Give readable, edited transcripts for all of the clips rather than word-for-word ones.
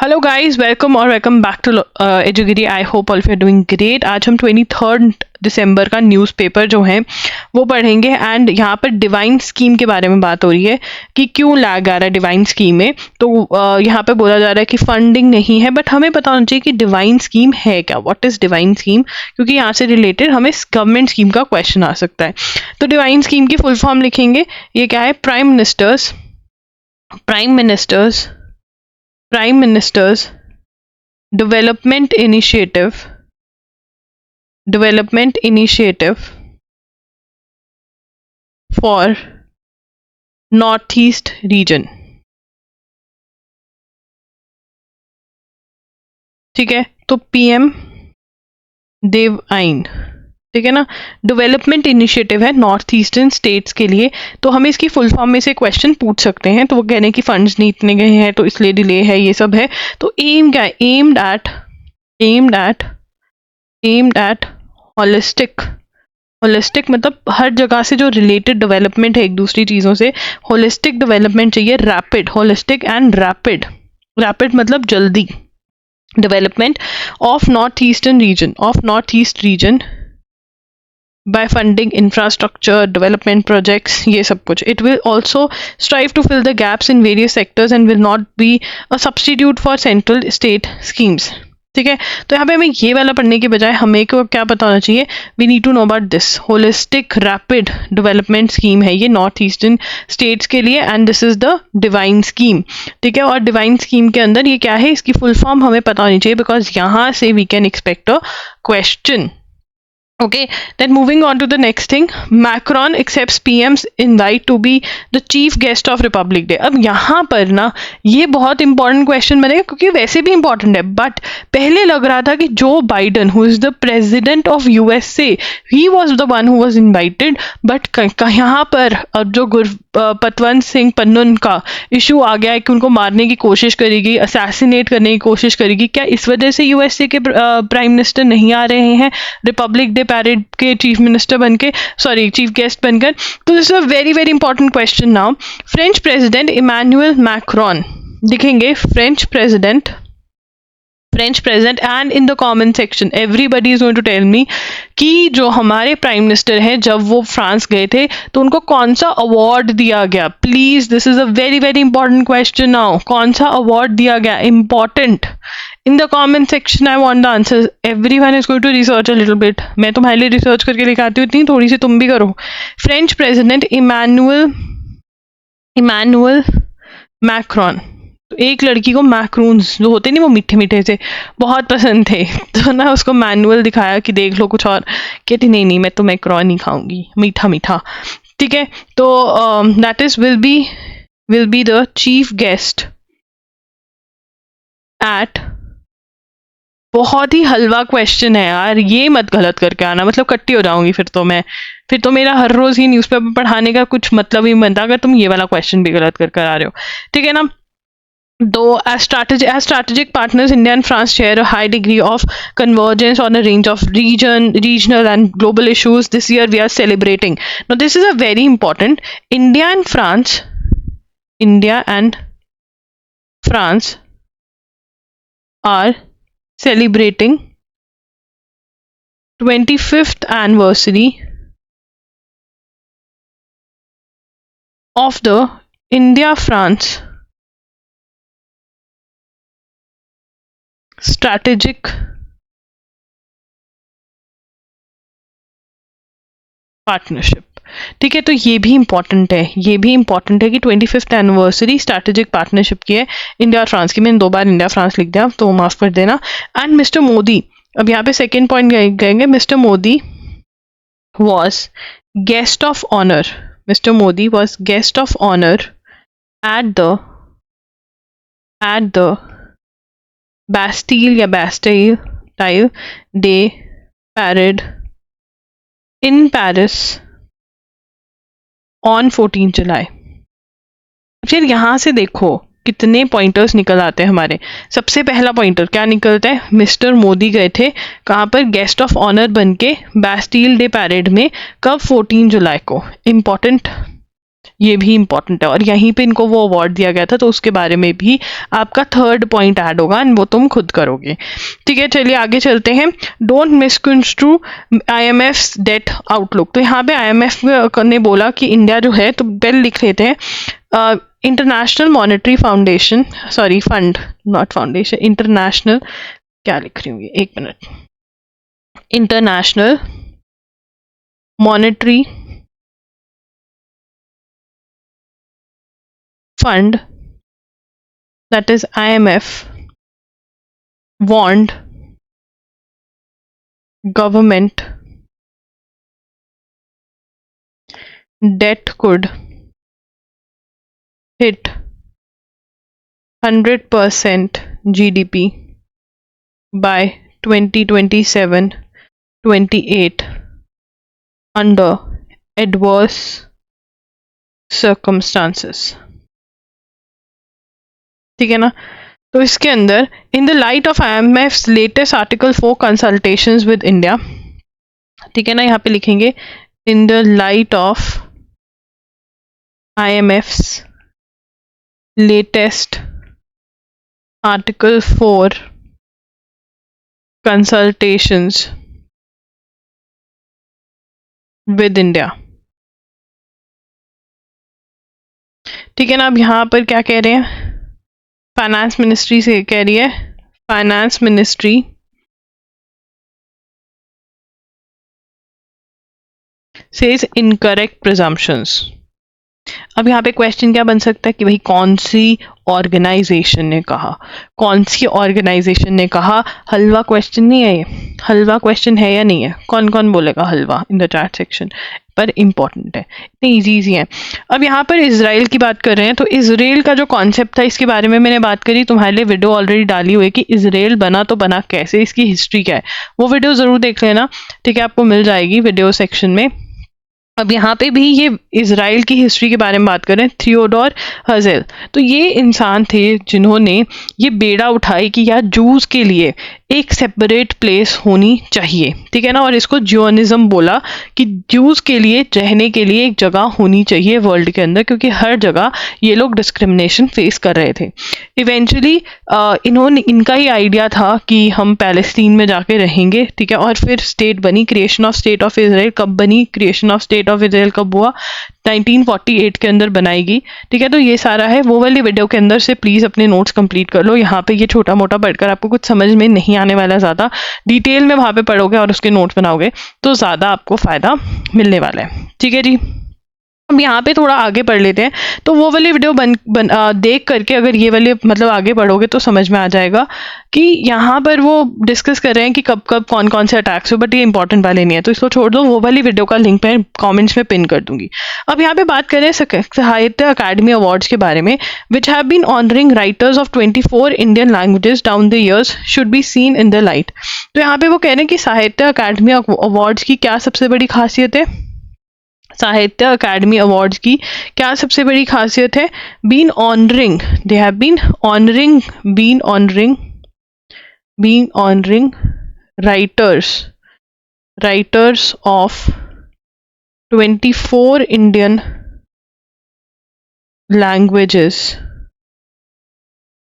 Hello guys, welcome back to एजुगिरी। I hope all you are doing great. आज हम 23 दिसंबर का न्यूज़पेपर जो है वो पढ़ेंगे एंड यहाँ पर डिवाइन स्कीम के बारे में बात हो रही है कि क्यों लैग आ रहा है डिवाइन स्कीम में। तो यहाँ पे बोला जा रहा है कि फंडिंग नहीं है, बट हमें पता होना चाहिए कि डिवाइन स्कीम है क्या, व्हाट इज़ डिवाइन स्कीम, क्योंकि यहाँ से रिलेटेड हमें गवर्नमेंट स्कीम का क्वेश्चन आ सकता है। तो डिवाइन स्कीम की फुल फॉर्म लिखेंगे। ये क्या है? Prime ministers development initiative for north east region. ठीक है, तो पीएम देव आइन, ठीक है ना। डेवलपमेंट इनिशिएटिव है नॉर्थ ईस्टर्न स्टेट्स के लिए, तो हमें इसकी फुल फॉर्म में से क्वेश्चन पूछ सकते हैं। तो वो कहने की फंड्स नहीं इतने गए हैं तो इसलिए डिले है, ये सब है। तो एम क्या है? एम्ड एट होलिस्टिक मतलब हर जगह से जो रिलेटेड डेवलपमेंट है एक दूसरी चीज़ों से, होलिस्टिक डेवलपमेंट चाहिए। रैपिड, होलिस्टिक एंड रैपिड मतलब जल्दी development of north east region by funding infrastructure development projects, ये सब कुछ। It will also strive to fill the gaps in various sectors and will not be a substitute for central state schemes। ठीक है, तो यहाँ पे हमें ये वाला पढ़ने के बजाय हमें को क्या पता होना चाहिए? We need to know about this holistic rapid development scheme है ये नॉर्थ ईस्टर्न स्टेट्स के लिए, and this is the divine scheme. ठीक है, और डिवाइन स्कीम के अंदर ये क्या है, इसकी फुल फॉर्म हमें पता होनी चाहिए, बिकॉज यहाँ से we can expect a question. Okay, then moving on to the next thing, Macron accepts PM's invite to be the chief guest of Republic Day। अब यहाँ पर ना ये बहुत इंपॉर्टेंट क्वेश्चन बनेगा, क्योंकि वैसे भी इंपॉर्टेंट है, बट पहले लग रहा था कि जो Biden who is the president of USA he was the one who was invited, but यहाँ पर अब जो पतवंत सिंह पन्नून का इशू आ गया है कि उनको मारने की कोशिश करेगी, असैसिनेट करने की कोशिश करेगी। क्या इस वजह से यूएसए के प्राइम मिनिस्टर नहीं आ रहे हैं रिपब्लिक डे पैरेड के चीफ गेस्ट बनकर? तो this is a very very important question. Now French president Emmanuel Macron, लिखेंगे French president and in the comment section everybody is going to tell me कि जो हमारे प्राइम मिनिस्टर हैं जब वो फ्रांस गए थे तो उनको कौन सा अवार्ड दिया गया। Please, this is a very very important question. Now कौन सा अवार्ड दिया गया, important. In the comment section, I want the answers. Everyone is going to research a little bit. मैं तुम्हारे लिए रिसर्च करके लिखाती हूँ, इतनी थोड़ी सी तुम भी करो। French president Emmanuel Macron. तो एक लड़की को मैक्रून्स जो होते नहीं वो मीठे मीठे से बहुत पसंद थे, तो ना उसको मैनुअल दिखाया कि देख लो कुछ और, कहती नहीं मैं तो मैक्रोन ही खाऊंगी, मीठा मीठा। ठीक है, तो that is will be the chief guest at. बहुत ही हलवा क्वेश्चन है यार, ये मत गलत करके आना, मतलब कट्टी हो जाऊंगी फिर तो मेरा हर रोज ही न्यूज़पेपर पढ़ाने का कुछ मतलब ही बनता अगर तुम ये वाला क्वेश्चन भी गलत करके आ रहे हो। ठीक है ना। दो as strategic partners, India and France share a high degree of convergence on a range of regional and global issues. This year we are celebrating. Now this is a very important. India and France are celebrating 25th anniversary of the India-France strategic partnership. ठीक है, तो ये भी important है कि 25th anniversary strategic partnership की है India और फ्रांस की। मैंने 2 बार इंडिया फ्रांस लिख दिया तो माफ कर देना। एंड मिस्टर मोदी, अब यहाँ पे सेकेंड पॉइंट गएंगे। Mister Modi was guest of honour at the Bastille Day Parade in Paris on 14 July। फिर यहाँ से देखो कितने पॉइंटर्स निकल आते हैं हमारे। सबसे पहला पॉइंटर क्या निकलता है? मिस्टर मोदी गए थे कहाँ पर? गेस्ट ऑफ ऑनर बन के बैस्टील डे पैरेड में। कब? 14 जुलाई को। इम्पॉर्टेंट ये भी इंपॉर्टेंट है, और यहीं पे इनको वो अवार्ड दिया गया था, तो उसके बारे में भी आपका थर्ड पॉइंट ऐड होगा, एंड वो तुम खुद करोगे। ठीक है, चलिए आगे चलते हैं। Don't misconstrue IMF's debt outlook. तो यहाँ पे IMF ने बोला कि इंडिया जो है, तो पहले लिख लेते हैं international monetary foundation, sorry fund, not foundation, international, क्या लिख रही हूँ ये, एक minute, international monetary fund, that is IMF, warned government debt could hit 100% GDP by 2027-28 under adverse circumstances। ठीक है ना, तो इसके अंदर इन the light of IMF's latest article 4 consultations with India, ठीक है ना, यहाँ पे लिखेंगे इन the light of IMF's latest article 4 consultations with India. ठीक है ना, अब यहाँ पर क्या कह रहे हैं, फाइनेंस मिनिस्ट्री से कह रही है, finance ministry says incorrect presumptions. अब यहाँ पे क्वेश्चन क्या बन सकता है कि भाई कौन सी ऑर्गेनाइजेशन ने कहा, कौन सी ऑर्गेनाइजेशन ने कहा। हलवा क्वेश्चन नहीं है ये, हलवा क्वेश्चन है या नहीं है, कौन कौन बोलेगा हलवा इन द चैट सेक्शन, पर इंपॉर्टेंट है, इतने इजी है। अब यहाँ पर इजराइल की बात कर रहे हैं, तो इजराइल का जो कॉन्सेप्ट था इसके बारे में मैंने बात करी, तुम्हारे लिए वीडियो ऑलरेडी डाली हुई है कि इजराइल बना तो बना कैसे, इसकी हिस्ट्री क्या है, वो वीडियो ज़रूर देख लेना। ठीक है, आपको मिल जाएगी वीडियो सेक्शन में। अब यहाँ पे भी ये इजराइल की हिस्ट्री के बारे में बात करें, थियोडोर हर्जल, तो ये इंसान थे जिन्होंने ये बेड़ा उठाई कि यार जूस के लिए एक सेपरेट प्लेस होनी चाहिए। ठीक है ना, और इसको जियोनिज्म बोला कि जूस के लिए रहने के लिए एक जगह होनी चाहिए वर्ल्ड के अंदर, क्योंकि हर जगह ये लोग डिस्क्रिमिनेशन फेस कर रहे थे। इवेंचुअली इनका ही आइडिया था कि हम पैलेस्टीन में जाके रहेंगे। ठीक है, और फिर स्टेट बनी, creation of state of Israel कब बनी, creation of state of Israel कब हुआ, 1948 के अंदर बनाएगी। ठीक है, तो ये सारा है, वो वाली वीडियो के अंदर से प्लीज़ अपने नोट्स कंप्लीट कर लो। यहाँ पे ये छोटा मोटा पढ़कर आपको कुछ समझ में नहीं आने वाला, ज़्यादा डिटेल में वहाँ पे पढ़ोगे और उसके नोट्स बनाओगे तो ज़्यादा आपको फ़ायदा मिलने वाला है। ठीक है जी, अब यहाँ पे थोड़ा आगे पढ़ लेते हैं। तो वो वाली वीडियो देख करके अगर ये वाले मतलब आगे पढ़ोगे तो समझ में आ जाएगा कि यहाँ पर वो डिस्कस कर रहे हैं कि कब कब कौन कौन से अटैक्स हो, बट ये इंपॉर्टेंट वाले नहीं है, तो इसको छोड़ दो। वो वाली वीडियो का लिंक मैं कमेंट्स में पिन कर दूंगी। अब यहाँ पे बात करें साहित्य अकादमी अवार्ड्स के बारे में, which have been honouring writers of 24 Indian languages down the years should be seen in the light. तो यहाँ पे वो कह रहे हैं कि साहित्य अकादमी अवार्ड्स की क्या सबसे बड़ी खासियत है, साहित्य अकादमी अवार्ड्स की क्या सबसे बड़ी खासियत है, been honouring, they have been honouring, been honouring writers of 24 Indian languages.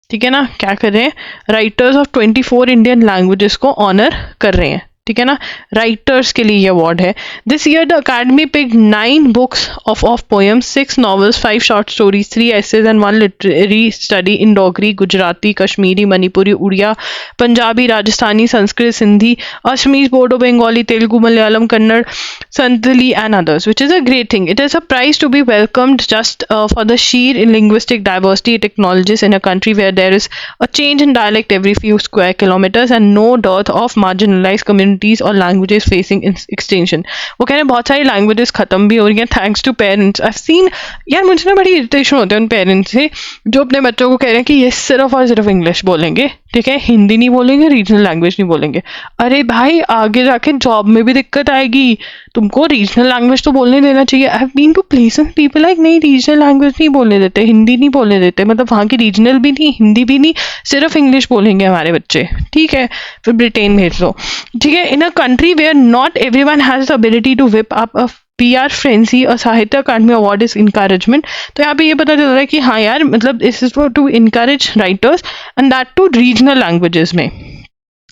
ठीक है ना, क्या कर रहे हैं, राइटर्स ऑफ 24 इंडियन लैंग्वेजेस को ऑनर कर रहे हैं। ठीक है ना, राइटर्स के लिए ये अवार्ड है। This year the academy picked 9 books of poems, 6 novels, 5 short stories, 3 essays and 1 literary study in Dogri, Gujarati, Kashmiri, Manipuri, Oriya, Punjabi, Rajasthani, Sanskrit, Sindhi, Assamese, Bodo, Bengali, Telugu, Malayalam, Kannada, Santali and others, which is a great thing. It is a prize to be welcomed just for the sheer linguistic diversity it acknowledges in a country where there is a change in dialect every few square kilometers and no dearth of marginalized communities और languages facing extension. वो कह रहे हैं बहुत सारी languages खत्म भी हो रही हैं thanks to parents. I seen, यार मुझे ना बड़ी इरिटेशन होती है उन पेरेंट्स से जो अपने बच्चों को कह रहे हैं कि ये सिर्फ और सिर्फ इंग्लिश बोलेंगे, ठीक है, हिंदी नहीं बोलेंगे, रीजनल लैंग्वेज नहीं बोलेंगे। अरे भाई आगे जाके जॉब में भी दिक्कत आएगी, तुमको रीजनल लैंग्वेज तो बोलने देना चाहिए। I have been to places people like नहीं, रीजनल लैंग्वेज नहीं बोलने देते, हिंदी नहीं बोलने देते, मतलब वहाँ की रीजनल भी नहीं, हिंदी भी नहीं, सिर्फ इंग्लिश बोलेंगे हमारे बच्चे। ठीक है, फिर ब्रिटेन भेज दो। ठीक है, in a country where not everyone has the ability to whip up a PR Frenzy, a साहित्य अकादमी अवार्ड इज इनकरेजमेंट। तो यहाँ पे ये पता चल रहा है कि हाँ यार, मतलब this is to encourage writers and that to regional languages में।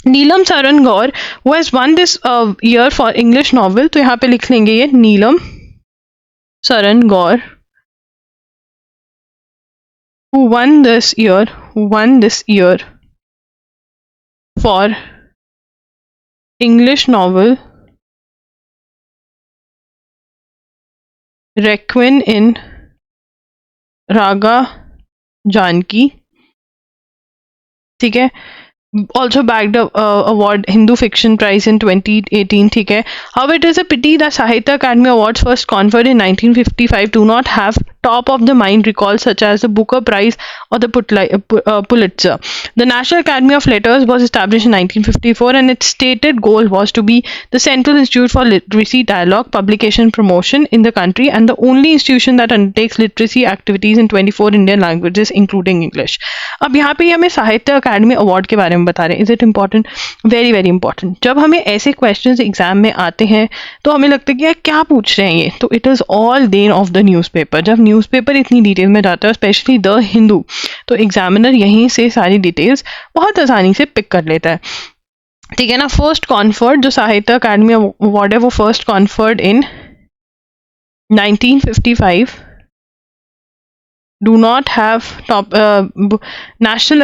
नीलम सरन गौर who has won this year for English novel, तो यहाँ पे लिख लेंगे ये नीलम सरन गौर who won this year for English novel Requiem in Raga Janki, ठीक है। Also bagged a award Hindu Fiction Prize in 2018, ठीक है। However, it is a pity that Sahitya Academy Awards first conferred in 1955 do not have top of the mind recalls such as the Booker Prize or the Pulitzer. The National Academy of Letters was established in 1954 and its stated goal was to be the central institute for literacy, dialogue, publication, promotion in the country and the only institution that undertakes literacy activities in 24 Indian languages including English. अब यहाँ पे हमें साहित्य अकादमी award के बारे में बता रहे हैं। Is it important? Very very important. जब हमें ऐसे क्वेश्चंस एग्जाम में आते हैं तो हमें लगता है कि यार क्या पूछ रहे हैं ये, तो it is all then of the newspaper. जब न्यूज़पेपर इतनी डिटेल में जाता है, स्पेशली द हिंदू, तो एग्जामिनर यहीं से सारी डिटेल्स बहुत आसानी से पिक कर लेता है, ठीक है ना। फर्स्ट कॉन्फर्ड जो साहित्य अकादमी अवार्ड है वो first conferred in 1955, do not have top National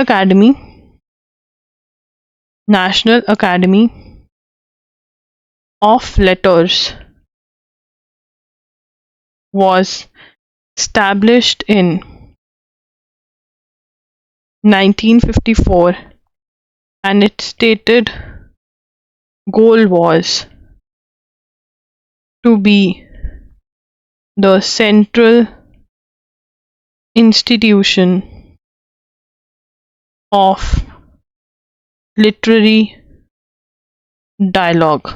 Academy of Letters was established in 1954 and its stated goal was to be the central institution of literary dialogue,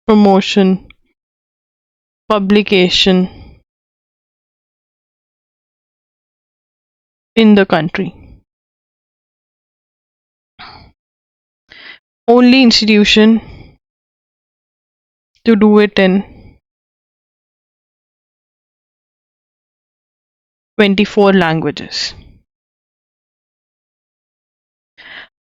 promotion, publication in the country. Only institution to do it in 24 languages.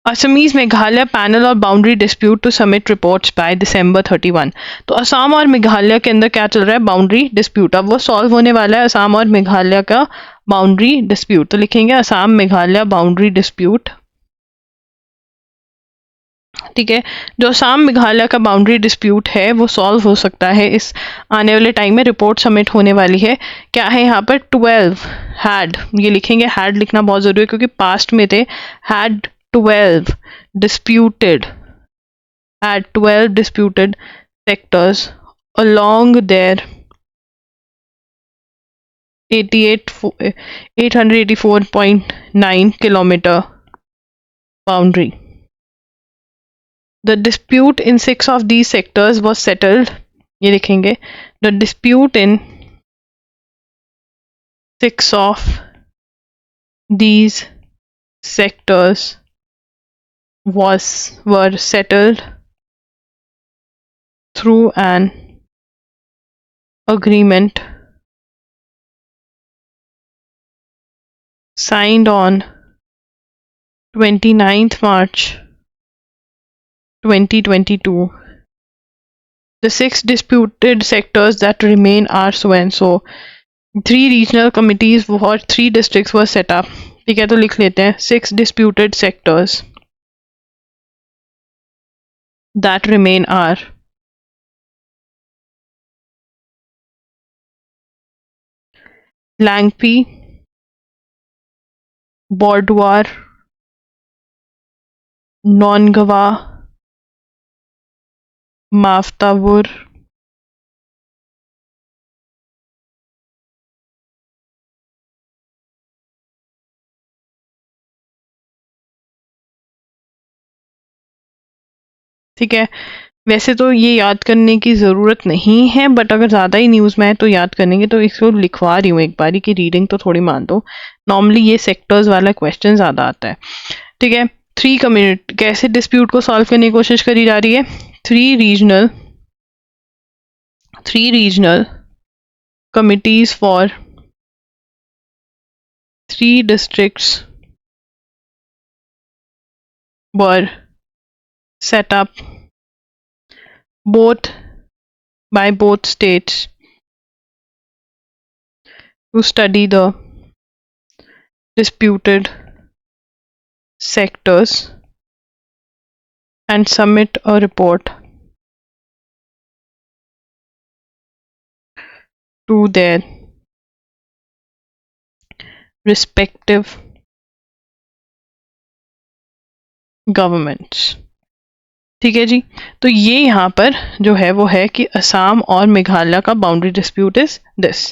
Assamese Meghalaya panel और boundary dispute to submit reports by December 31। तो असम और मेघालय के अंदर क्या चल रहा है? Boundary dispute. अब वो सॉल्व होने वाला है, असम और मेघालय का बाउंड्री डिस्प्यूट। तो लिखेंगे असम मेघालय बाउंड्री डिस्प्यूट, ठीक है। जो असम मेघालय का बाउंड्री डिस्प्यूट है वो सॉल्व हो सकता है इस आने वाले टाइम में। रिपोर्ट सबमिट होने वाली है। क्या है यहाँ पर? 12 हैड, ये लिखेंगे, हैड लिखना बहुत ज़रूरी है क्योंकि पास्ट में थे। Had 12 disputed sectors along their 884.9 kilometer boundary. The dispute in 6 of these sectors was settled, ये लिखेंगे, the dispute in 6 of these sectors were settled through an agreement signed on 29th March 2022. The 6 disputed sectors that remain are so and so. 3 regional committees for 3 districts were set up, ठीक है। तो लिख लेते हैं 6 disputed sectors that remain are Langpi, Bordwar, Nongawa, Maftawur, ठीक है। वैसे तो ये याद करने की ज़रूरत नहीं है, बट अगर ज़्यादा ही न्यूज़ में है तो याद करेंगे, तो इसको लिखवा रही हूँ एक बारी की रीडिंग तो थोड़ी मान दो। नॉर्मली ये सेक्टर्स वाला क्वेश्चन ज़्यादा आता है, ठीक है। 3 कम्युनिटी कैसे डिस्प्यूट को सॉल्व करने की कोशिश करी जा रही है? 3 regional 3 regional committees for 3 districts were set up both by both states to study the disputed sectors and submit a report to their respective governments. ठीक है जी, तो ये यहाँ पर जो है वो है कि असम और मेघालय का बाउंड्री डिस्प्यूट इज दिस।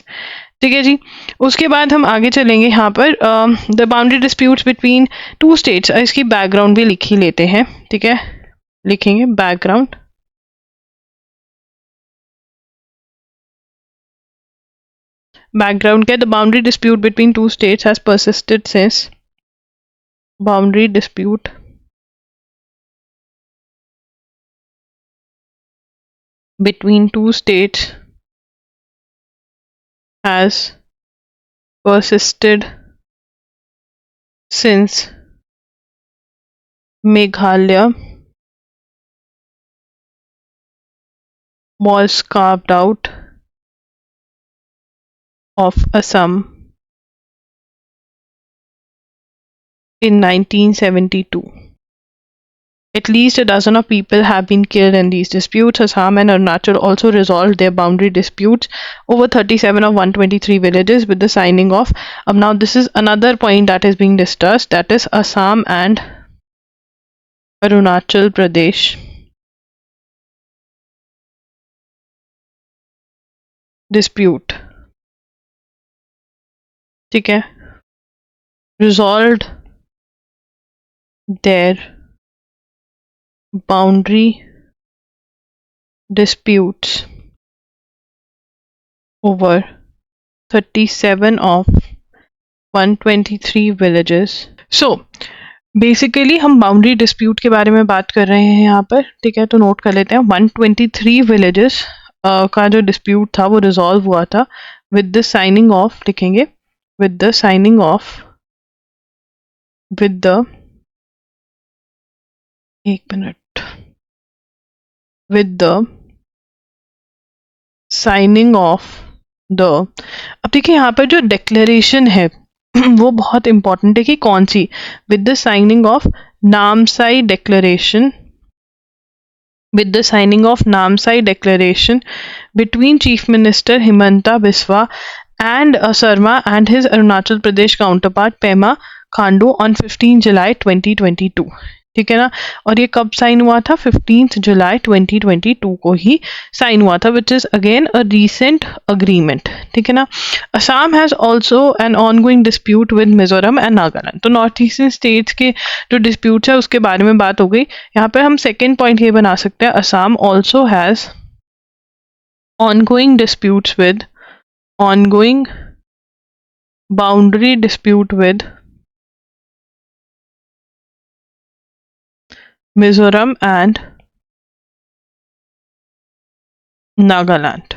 ठीक है जी, उसके बाद हम आगे चलेंगे यहाँ पर the boundary disputes between 2 states. इसकी बैकग्राउंड भी लिख ही लेते हैं। ठीक है, लिखेंगे बैकग्राउंड। बैकग्राउंड क्या है? The boundary dispute between 2 states has persisted since boundary dispute between 2 states has persisted since Meghalaya was carved out of Assam in 1972. At least a dozen of people have been killed in these disputes. Assam and Arunachal also resolved their boundary disputes over 37 of 123 villages with the signing of. Now this is another point that is being discussed, that is Assam and Arunachal Pradesh dispute. ठीक है, resolved their boundary disputes over 37 of 123 villages. So basically हम boundary dispute के बारे में बात कर रहे हैं यहाँ पर। ठीक है, तो नोट कर लेते हैं। 123 विलेजेस का जो डिस्प्यूट था वो रिजॉल्व हुआ था विद द साइनिंग ऑफ, लिखेंगे with the signing off, with the, एक minute, with the signing of the। अब देखिए यहाँ पर जो डिक्लेरेशन है वो बहुत इंपॉर्टेंट है कि कौन सी, with the signing of Namsai declaration, with the signing of Namsai declaration between Chief Minister Himanta Biswa and Sarma and his Arunachal Pradesh counterpart Pema Khandu on 15 July 2022। ठीक है ना, और ये कब साइन हुआ था? 15 जुलाई 2022 को ही साइन हुआ था, which is again a recent agreement. ठीक है ना। Assam has also an ongoing dispute with Mizoram and Nagaland. तो नॉर्थ ईस्टर्न स्टेट्स के जो डिस्प्यूट्स है उसके बारे में बात हो गई। यहाँ पर हम सेकेंड पॉइंट ये बना सकते हैं, Assam also has ongoing disputes with, ongoing boundary dispute with Mizoram and Nagaland.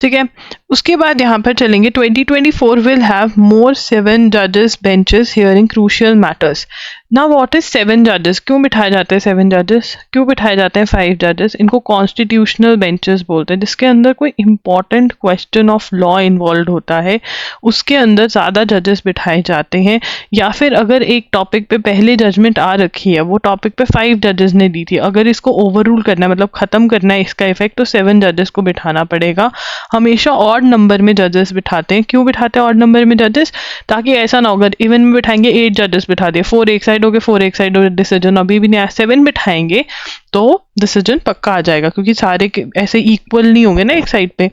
ठीक है, उसके बाद यहाँ पर चलेंगे 2024 विल हैव मोर 7 जजेस benches hearing crucial matters. Now what is 7 जजेस? क्यों बिठाए जाते हैं 7 जजेस? क्यों बिठाए जाते हैं 5 जजेस? इनको कॉन्स्टिट्यूशनल बेंचेस बोलते हैं, जिसके अंदर कोई important question of law involve होता है उसके अंदर ज़्यादा जजेस बिठाए जाते हैं। या फिर अगर एक टॉपिक पे पहले जजमेंट आ रखी है, वो टॉपिक पे 5 जजेस ने दी थी, अगर इसको ओवर रूल करना है, मतलब ख़त्म करना है इसका इफेक्ट, तो 7 जजेस को बिठाना पड़ेगा। हमेशा ऑड नंबर में जजेस बिठाते हैं। क्यों बिठाते हैं ऑड नंबर में जजेस? ताकि ऐसा ना हो, अगर इवन में बिठाएंगे 8 जजेस बिठा दिए, 4 एक साइड हो गए, 4 एक साइड हो गए, डिसीजन अभी भी नहीं आया। 7 बिठाएंगे तो डिसीजन पक्का आ जाएगा, क्योंकि सारे ऐसे इक्वल नहीं होंगे ना एक साइड पे।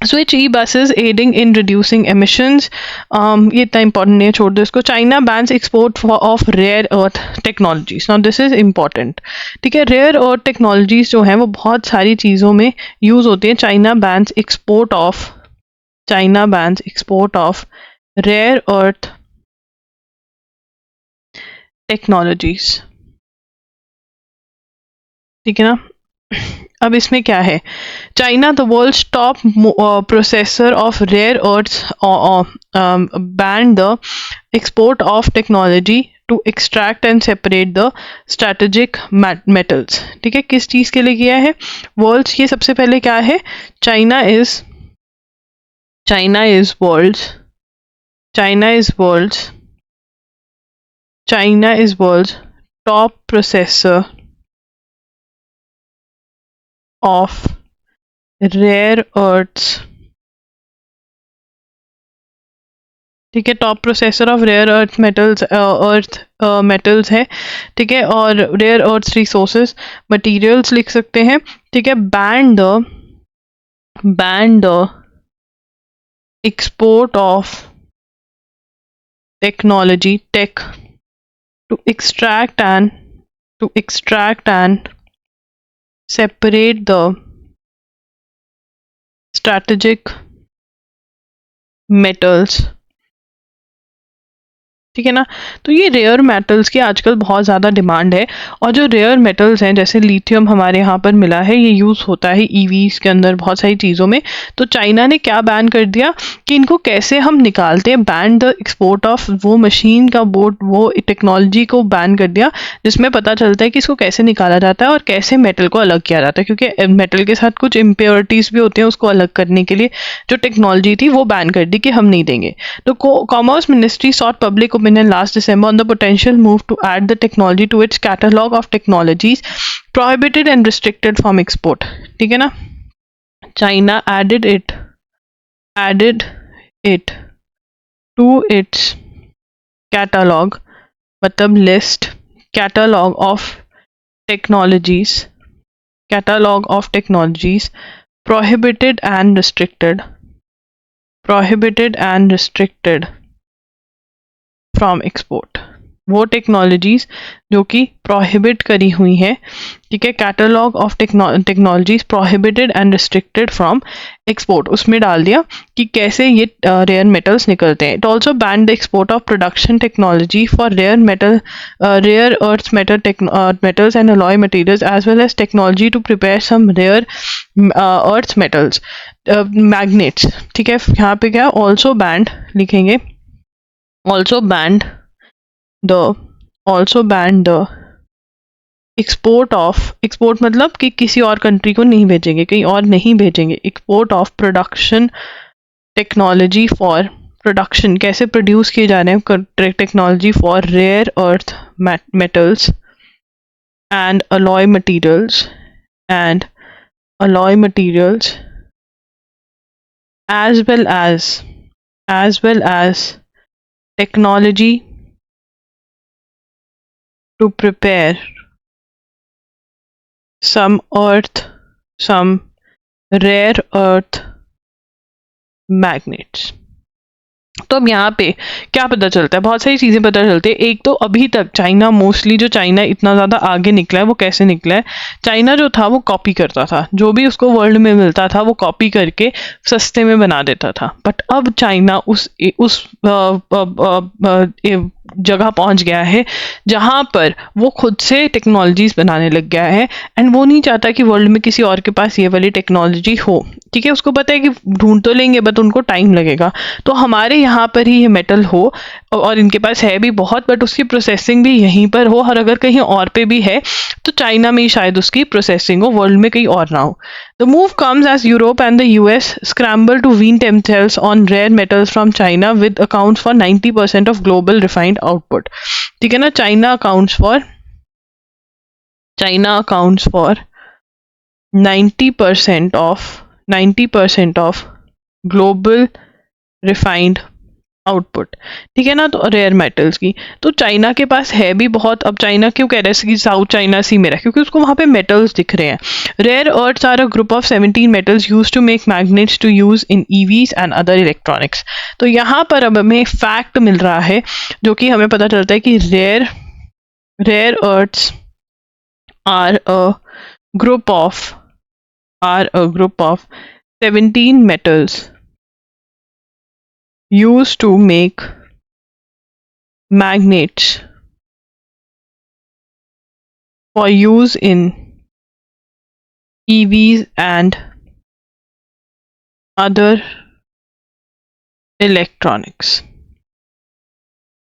Switch e-buses aiding in reducing emissions। ये इतना इंपॉर्टेंट नहीं है, छोड़ दो इसको। China bans export of rare earth technologies. Now this is important. ठीक है, रेयर अर्थ टेक्नोलॉजीज जो हैं वो बहुत सारी चीज़ों में यूज़ होती हैं। China bans export of rare earth technologies. ठीक है ना, अब इसमें क्या है, China the world's top processor of rare earths ban the export of technology to extract and separate the strategic metals। ठीक है, किस चीज के लिए किया है, वर्ल्ड्स, ये सबसे पहले क्या है, China is world's, China is world's, China is world's top processor of rare earths. ठीक है, top processor of rare earth metals है। ठीक है, और रेयर अर्थ रिसोर्सेज मटेरियल्स लिख सकते हैं। ठीक है, ban the export of technology take to extract and separate the strategic metals. ठीक है ना, तो ये रेयर मेटल्स की आजकल बहुत ज़्यादा डिमांड है, और जो रेयर मेटल्स हैं जैसे लिथियम हमारे यहाँ पर मिला है, ये यूज़ होता है ईवीज के अंदर बहुत सारी चीज़ों में। तो चाइना ने क्या बैन कर दिया कि इनको कैसे हम निकालते हैं, बैन द एक्सपोर्ट ऑफ, वो मशीन का बोर्ड, वो टेक्नोलॉजी को बैन कर दिया जिसमें पता चलता है कि इसको कैसे निकाला जाता है और कैसे मेटल को अलग किया जाता है, क्योंकि मेटल के साथ कुछ इम्प्योरिटीज़ भी होते हैं, उसको अलग करने के लिए जो टेक्नोलॉजी थी वो बैन कर दी कि हम नहीं देंगे। तो commerce ministry sought public opinion last December on the potential move to add the technology to its catalog of technologies prohibited and restricted from export। ठीक है ना, China added it to its catalog, मतलब list, catalog of technologies prohibited and restricted from export, वो technologies जो कि prohibit करी हुई हैं। ठीक है, catalogue of technologies prohibited and restricted from export, उसमें डाल दिया कि कैसे ये रेयर मेटल्स निकलते हैं। It also ban the export of production technology for rare earth metals and alloy materials as well as technology to prepare some rare earth metals, magnets। ठीक है, यहाँ पे क्या ऑल्सो बैंड लिखेंगे, also banned the export मतलब कि किसी और कंट्री को नहीं भेजेंगे, कहीं और नहीं भेजेंगे, export of production technology for production, कैसे प्रोड्यूस किए जा रहे हैं, technology for rare earth metals and alloy materials as well as technology to prepare some rare earth magnets। तो अब यहाँ पे क्या पता चलता है, बहुत सारी चीज़ें पता चलती है। एक तो अभी तक चाइना, मोस्टली जो चाइना इतना ज़्यादा आगे निकला है वो कैसे निकला है, चाइना जो था वो कॉपी करता था, जो भी उसको वर्ल्ड में मिलता था वो कॉपी करके सस्ते में बना देता था। बट अब चाइना उस जगह पहुंच गया है जहां पर वो खुद से टेक्नोलॉजीज बनाने लग गया है, एंड वो नहीं चाहता कि वर्ल्ड में किसी और के पास ये वाली टेक्नोलॉजी हो। ठीक है, उसको पता है कि ढूंढ तो लेंगे बट उनको टाइम लगेगा, तो हमारे यहाँ पर ही ये मेटल हो, और इनके पास है भी बहुत, बट उसकी प्रोसेसिंग भी यहीं पर हो, और अगर कहीं और पे भी है तो चाइना में ही शायद उसकी प्रोसेसिंग हो, वर्ल्ड में कहीं और ना हो। The move comes as Europe and the US scramble to wean themselves on rare metals from China, with accounts for 90% of global refined output। ठीक है ना, China accounts for 90% of global refined output. ठीक है ना, तो rare metals की तो China के पास है भी बहुत। अब चाइना क्यों कह रहा है कि साउथ चाइना सी में रहा, क्योंकि उसको वहां पे मेटल्स दिख रहे हैं। Rare earths are a group of 17 metals used to make magnets to use in EVs and other electronics. तो यहाँ पर अब हमें फैक्ट मिल रहा है जो कि हमें पता चलता है कि rare earths are a group of 17 metals used to make magnets for use in EVs and other electronics.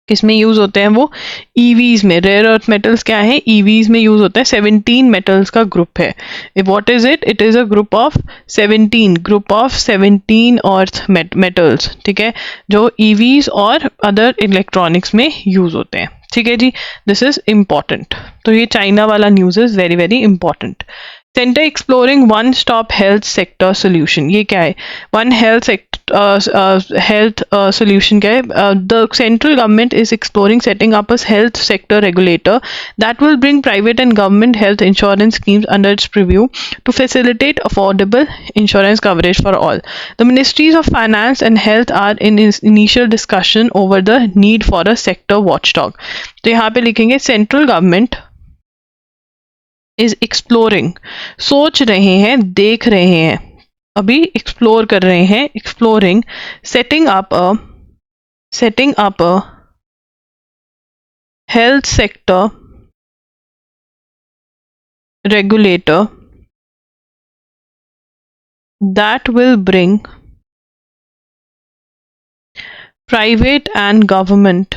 किसमें यूज होते हैं वो? ईवीज में. रेयर अर्थ मेटल्स क्या है? ईवीज में यूज होता है. 17 मेटल्स का ग्रुप है. What is it? It is a group of 17 earth metals. ठीक है, जो ईवीज और अदर इलेक्ट्रॉनिक्स में यूज होते हैं. ठीक है जी, दिस इज इम्पॉर्टेंट. तो ये चाइना वाला news is very very important. Centre exploring one stop health sector solution. ये क्या है? वन हेल्थ health solution क्या है? The central government is exploring setting up a health sector regulator that will bring private and government health insurance schemes under its purview to facilitate affordable insurance coverage for all. The ministries of finance and health are in initial discussion over the need for a sector watchdog. तो यहाँ पे लिखेंगे central government is exploring, सोच रहे हैं, देख रहे हैं, अभी एक्सप्लोर कर रहे हैं, exploring setting up a health sector regulator that will bring private and government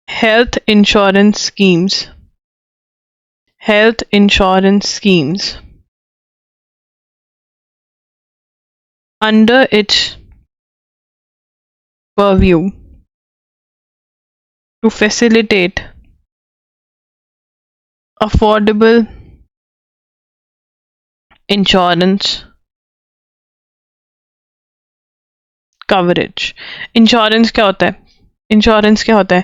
health insurance schemes under its purview to facilitate affordable insurance coverage. Insurance क्या होता है? इंश्योरेंस क्या होता है?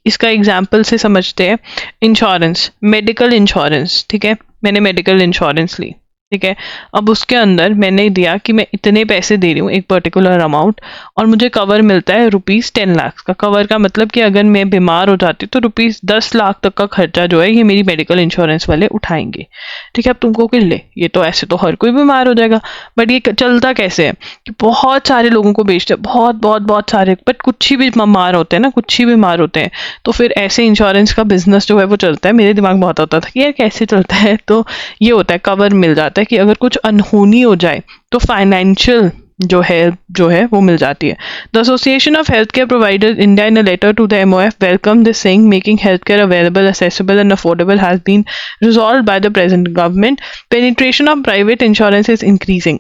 इसका एग्जाम्पल से समझते हैं. Insurance, medical insurance. ठीक है, मैंने मेडिकल इंश्योरेंस ली. ठीक है, अब उसके अंदर मैंने दिया कि मैं इतने पैसे दे रही हूँ, एक पर्टिकुलर अमाउंट, और मुझे कवर मिलता है ₹10 लाख का. कवर का मतलब कि अगर मैं बीमार हो जाती तो ₹10 लाख तक का खर्चा जो है ये मेरी मेडिकल इंश्योरेंस वाले उठाएंगे. ठीक है, अब तुमको कि ले, ये तो ऐसे तो हर कोई बीमार हो जाएगा, बट ये चलता कैसे है कि बहुत सारे लोगों को बेचते हैं, बहुत बहुत बहुत सारे, बट कुछ ही बीमार होते हैं ना, कुछ ही बीमार होते हैं. तो फिर ऐसे इंश्योरेंस का बिजनेस जो है वो चलता है. मेरे दिमाग में बहुत होता था कि यार कैसे चलता है. तो ये होता है, कवर मिल जाता है कि अगर कुछ अनहोनी हो जाए तो फाइनेंशियल जो है वो मिल जाती है. The association of health care providers India in a letter to the MOF welcome this saying making health care available, accessible and affordable has been resolved by the present government. Penetration of private insurance is increasing.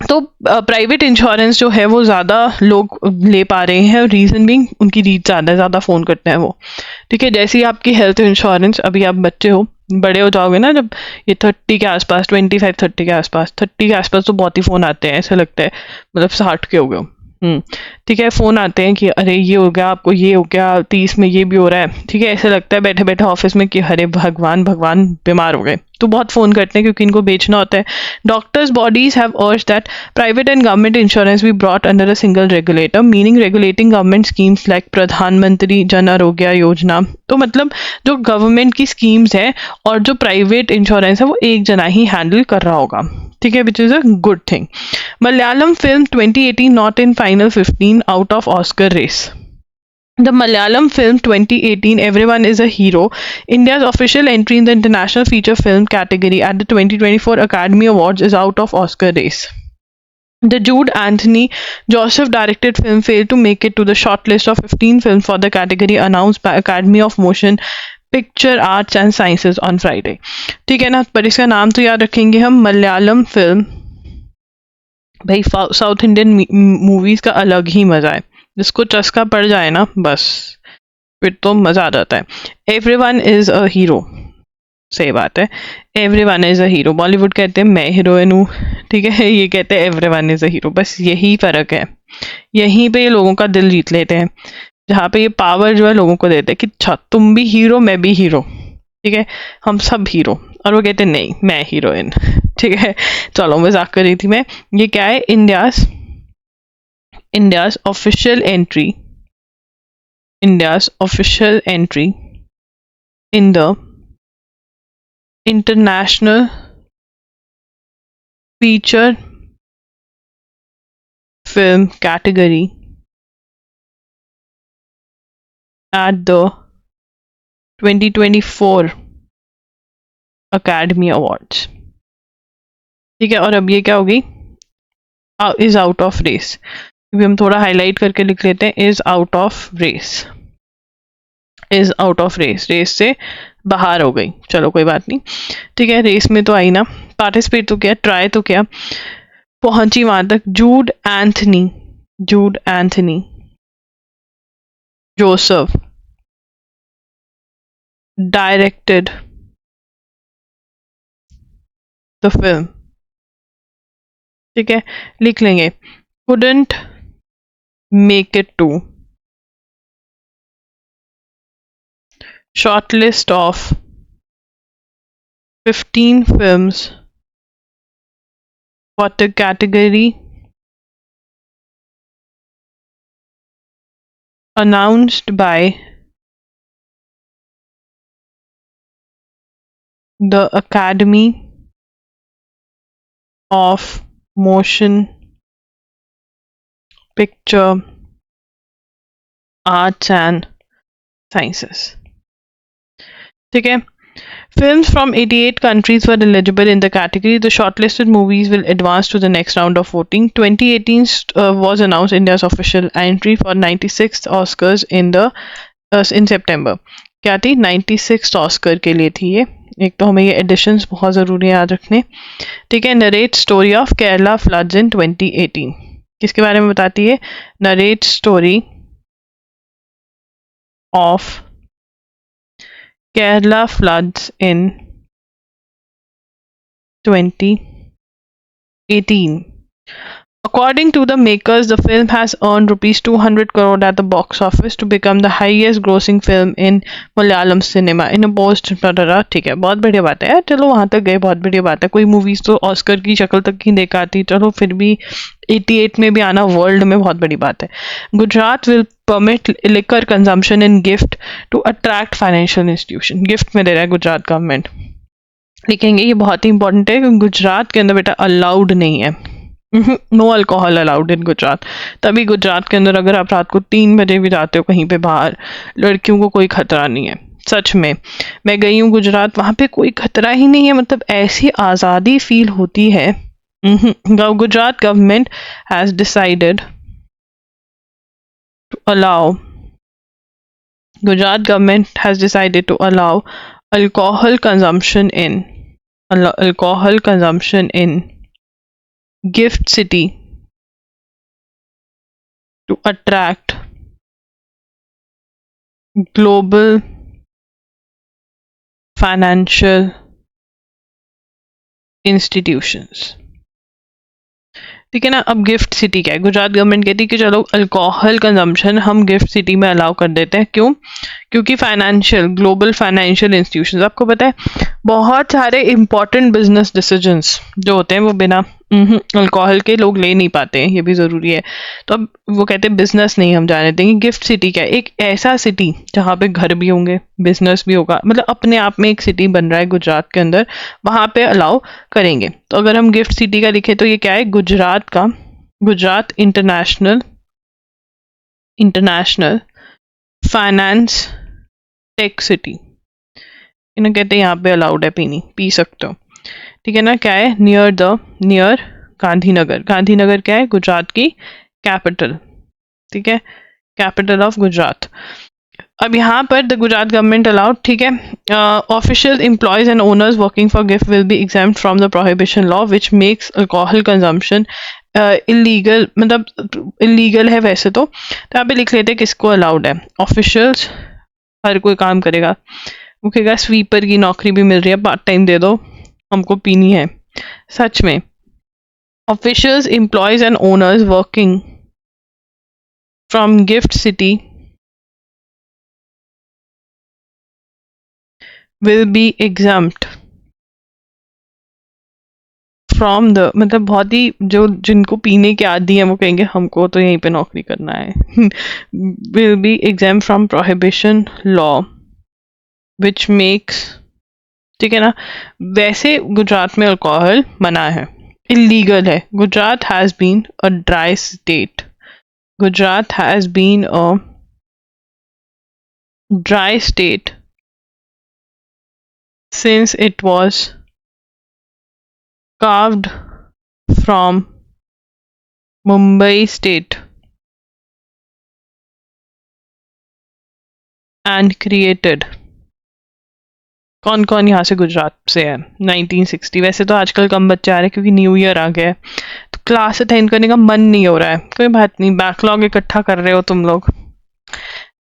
तो private insurance जो है वो ज़्यादा लोग ले पा रहे हैं. रीज़न बिंग उनकी रीच ज़्यादा फ़ोन करते हैं वो. ठीक है, जैसे ही आपकी हेल्थ इंश्योरेंस, अभी आप बच्चे हो, बड़े हो जाओगे ना जब, ये 30 के आसपास, 25-30 के आसपास, 30 के आसपास तो बहुत ही फ़ोन आते हैं, ऐसा लगता है मतलब 60 के हो गए. ठीक है, फ़ोन आते हैं कि अरे ये हो गया, आपको ये हो गया, 30 में ये भी हो रहा है. ठीक है, ऐसा लगता है बैठे बैठे ऑफिस में कि अरे भगवान बीमार हो गए. तो बहुत फ़ोन करते हैं क्योंकि इनको बेचना होता है. डॉक्टर्स बॉडीज हैव अर्ज that private and government insurance be brought under a single regulator, meaning regulating government schemes like प्रधानमंत्री जन आरोग्य योजना. तो मतलब जो गवर्नमेंट की स्कीम्स है और जो प्राइवेट इंश्योरेंस है वो एक जना ही हैंडल कर रहा होगा. ठीक है, which is a good thing. Malayalam film 2018 not in final 15 out of Oscar race. The Malayalam film 2018 Everyone is a Hero, India's official entry in the international feature film category at the 2024 Academy Awards, is out of Oscar race. The Jude Anthony Joseph directed film failed to make it to the shortlist of 15 films for the category announced by Academy of Motion Picture Arts and Sciences on Friday. ठीक है ना, पर इसका नाम तो याद रखेंगे हम, मलयालम फिल्म. भाई साउथ इंडियन मूवीज का अलग ही मजा है. जिसको चस्का पड़ जाए ना, बस फिर तो मजा आ जाता है. एवरीवन इज अ हीरो, सही बात है, everyone is a hero. Bollywood कहते हैं मैं हीरोइन हूँ, ठीक है, ये कहते हैं एवरीवन इज अ हीरो. बस यही फर्क है, यहीं पे ये लोगों का दिल जीत लेते हैं, जहाँ पे ये पावर जो है लोगों को देते हैं कि अच्छा तुम भी हीरो, मैं भी हीरो, ठीक है, हम सब हीरो. और वो कहते हैं नहीं मैं हीरोइन. ठीक है, चलो मजाक कर रही थी मैं. ये क्या है? India's official entry in the international feature film category at the 2024 academy awards. ठीक है, और अब ये क्या होगी, इज आउट ऑफ रेस। अभी हम थोड़ा हाईलाइट करके लिख लेते हैं, is out of race, is out of race, race से बाहर हो गई, चलो कोई बात नहीं। ठीक है, रेस में तो आई ना, पार्टिसिपेट तो किया, ट्राई तो किया, पहुंची वहां तक। Jude Anthony, Jude Anthony Joseph directed the film. ठीक है, लिख लेंगे couldn't make it to shortlist of 15 films for the category announced by the Academy of Motion Picture Arts and Sciences। ठीक है, films from 88 countries were eligible in the category. The shortlisted movies will advance to the next round of voting. 2018 was announced India's official entry for 96th Oscars in September। क्या थी, 96th Oscar के लिए थी ये। एक तो हमें ये एडिशंस बहुत ज़रूरी है याद रखने। ठीक है, narrate story of Kerala floods इन 2018, किसके बारे में बताती है, narrate story of Kerala floods in 2018। According to the makers, the film has earned rupees 200 crore at the box office to become the highest grossing film in Malayalam cinema in a post। ठीक है, बहुत बढ़िया बात है यार, चलो वहां तक गए, बहुत बढ़िया बात है। कोई मूवीज तो ऑस्कर की शक्ल तक ही देखा आती, चलो फिर भी 88 में भी आना वर्ल्ड में बहुत बड़ी बात है। Gujarat will permit liquor consumption in GIFT to attract financial institution. GIFT में दे रहा है गुजरात गवर्नमेंट। लिखेंगे, ये बहुत ही इंपॉर्टेंट है कि गुजरात के अंदर बेटा अलाउड नहीं है, no alcohol allowed in Gujarat. तभी गुजरात के अंदर अगर आप रात को 3 बजे भी जाते हो कहीं पे बाहर, लड़कियों को कोई खतरा नहीं है। सच में, मैं गई हूँ गुजरात, वहां पे कोई खतरा ही नहीं है, मतलब ऐसी आज़ादी फील होती है। Gujarat government has decided to allow, Gujarat government has decided to allow alcohol consumption in gift city to attract global financial institutions। ठीक है ना, अब गिफ्ट सिटी क्या है, गुजरात गवर्नमेंट कहती है कि चलो अल्कोहल कंजम्पशन हम गिफ्ट सिटी में अलाउ कर देते हैं। क्यों, क्योंकि फाइनेंशियल, ग्लोबल फाइनेंशियल इंस्टीट्यूशंस, आपको पता है बहुत सारे इंपॉर्टेंट बिजनेस डिसीजंस जो होते हैं वो बिना अल्कोहल के लोग ले नहीं पाते हैं, ये भी ज़रूरी है। तो अब वो कहते हैं बिजनेस नहीं हम जाने देंगे। गिफ्ट सिटी क्या है, एक ऐसा सिटी जहाँ पे घर भी होंगे, बिजनेस भी होगा, मतलब अपने आप में एक सिटी बन रहा है गुजरात के अंदर, वहाँ पे अलाउ करेंगे। तो अगर हम गिफ्ट सिटी का लिखे तो ये क्या है, गुजरात का, Gujarat international finance tech city, इन्हें कहते हैं यहाँ पे अलाउड है पीनी, पी सकते हो। ठीक है ना, क्या है, नियर गांधीनगर। गांधीनगर क्या है, गुजरात की कैपिटल। ठीक है, कैपिटल ऑफ गुजरात। अब यहाँ पर द गुजरात गवर्नमेंट अलाउड, ठीक है, official employees and owners working for gift will be exempt from the prohibition law which makes alcohol consumption illegal, मतलब इलीगल है वैसे तो यहाँ पे लिख लेते हैं किसको अलाउड है, ऑफिशियल्स, हर कोई काम करेगा। वो कहेगा स्वीपर की नौकरी भी मिल रही है, पार्ट टाइम दे दो, हमको पीनी है। सच में, officials, employees and owners working from gift city will be exempt from the, मतलब बहुत ही जो जिनको पीने के आदी हैं वो कहेंगे हमको तो यहीं पे नौकरी करना है। Will be exam from prohibition law which makes, ठीक है ना, वैसे गुजरात में अल्कोहल मना है, इलीगल है। Gujarat has been a dry state, Gujarat has been a dry state since it was carved from Mumbai state and created. कौन कौन यहाँ से गुजरात से है? 1960। वैसे तो आजकल कम बच्चे आ रहे हैं क्योंकि न्यू ईयर आ गया है, तो क्लास अटेंड करने का मन नहीं हो रहा है। कोई बात नहीं, बैकलॉग इकट्ठा कर रहे हो तुम लोग,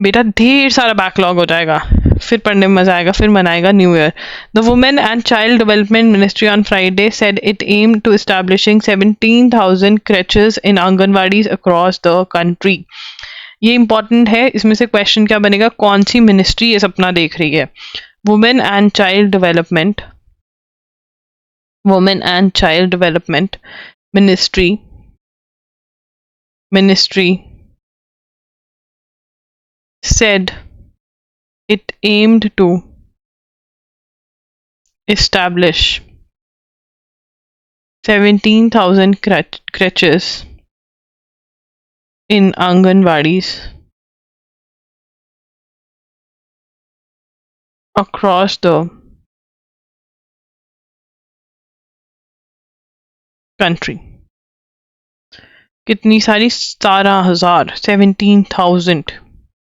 बेटा ढेर सारा बैकलॉग हो जाएगा, फिर पढ़ने में मजा आएगा, फिर मनाएगा new year. The women and child development ministry on Friday said it aim to establishing 17,000 crèches in anganwadis across the country. ये इंपॉर्टेंट है, इसमें से क्वेश्चन क्या बनेगा, कौन सी मिनिस्ट्री ये सपना देख रही है? Women and child development, women and child development ministry said it aimed to establish 17,000 crèches in Anganwadis across the country. कितनी सारी? 17,000, 17,000,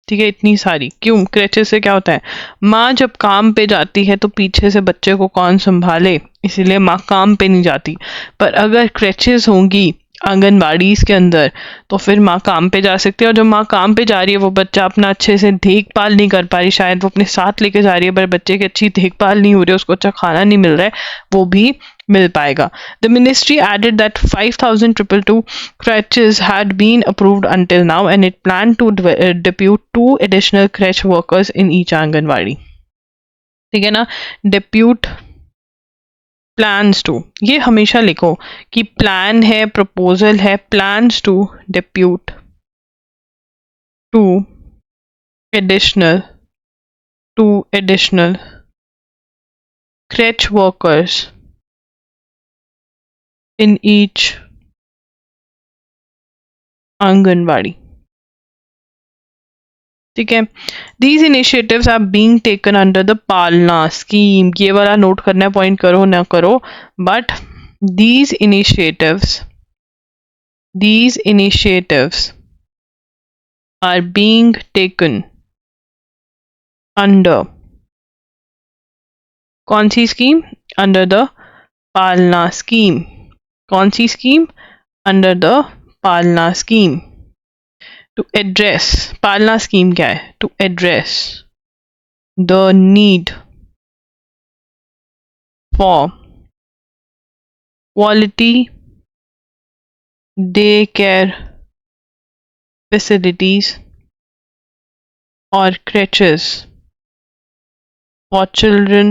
ठीक है, इतनी सारी। क्यों? क्रेचेस से क्या होता है, माँ जब काम पे जाती है तो पीछे से बच्चे को कौन संभाले, इसीलिए माँ काम पे नहीं जाती। पर अगर क्रेचेस होंगी आंगनबाड़ीज के अंदर तो फिर माँ काम पे जा सकती है, और जब माँ काम पे जा रही है वो बच्चा अपना अच्छे से देखभाल नहीं कर पा रही, शायद वो अपने साथ लेके जा रही है पर बच्चे की अच्छी देखभाल नहीं हो रही है, उसको अच्छा खाना नहीं मिल रहा है, वो भी मिल पाएगा। The ministry added that 5,222 crèches had been approved until now and it planned to depute 2 additional crèche workers in each anganwadi. ठीक है ना, depute plans to, ये हमेशा लिखो कि प्लान है, प्रपोजल है, plans to depute 2 additional crèche workers in each anganwadi. ठीक है, these initiatives are being taken under the Palna scheme. ये वाला नोट करना है, पॉइंट करो ना करो, but these initiatives are being taken under कौन सी scheme? Under the Palna scheme. कौन सी scheme? Under the Palna scheme. To address, Palna scheme क्या है? To address the need for quality day care facilities और crèches for children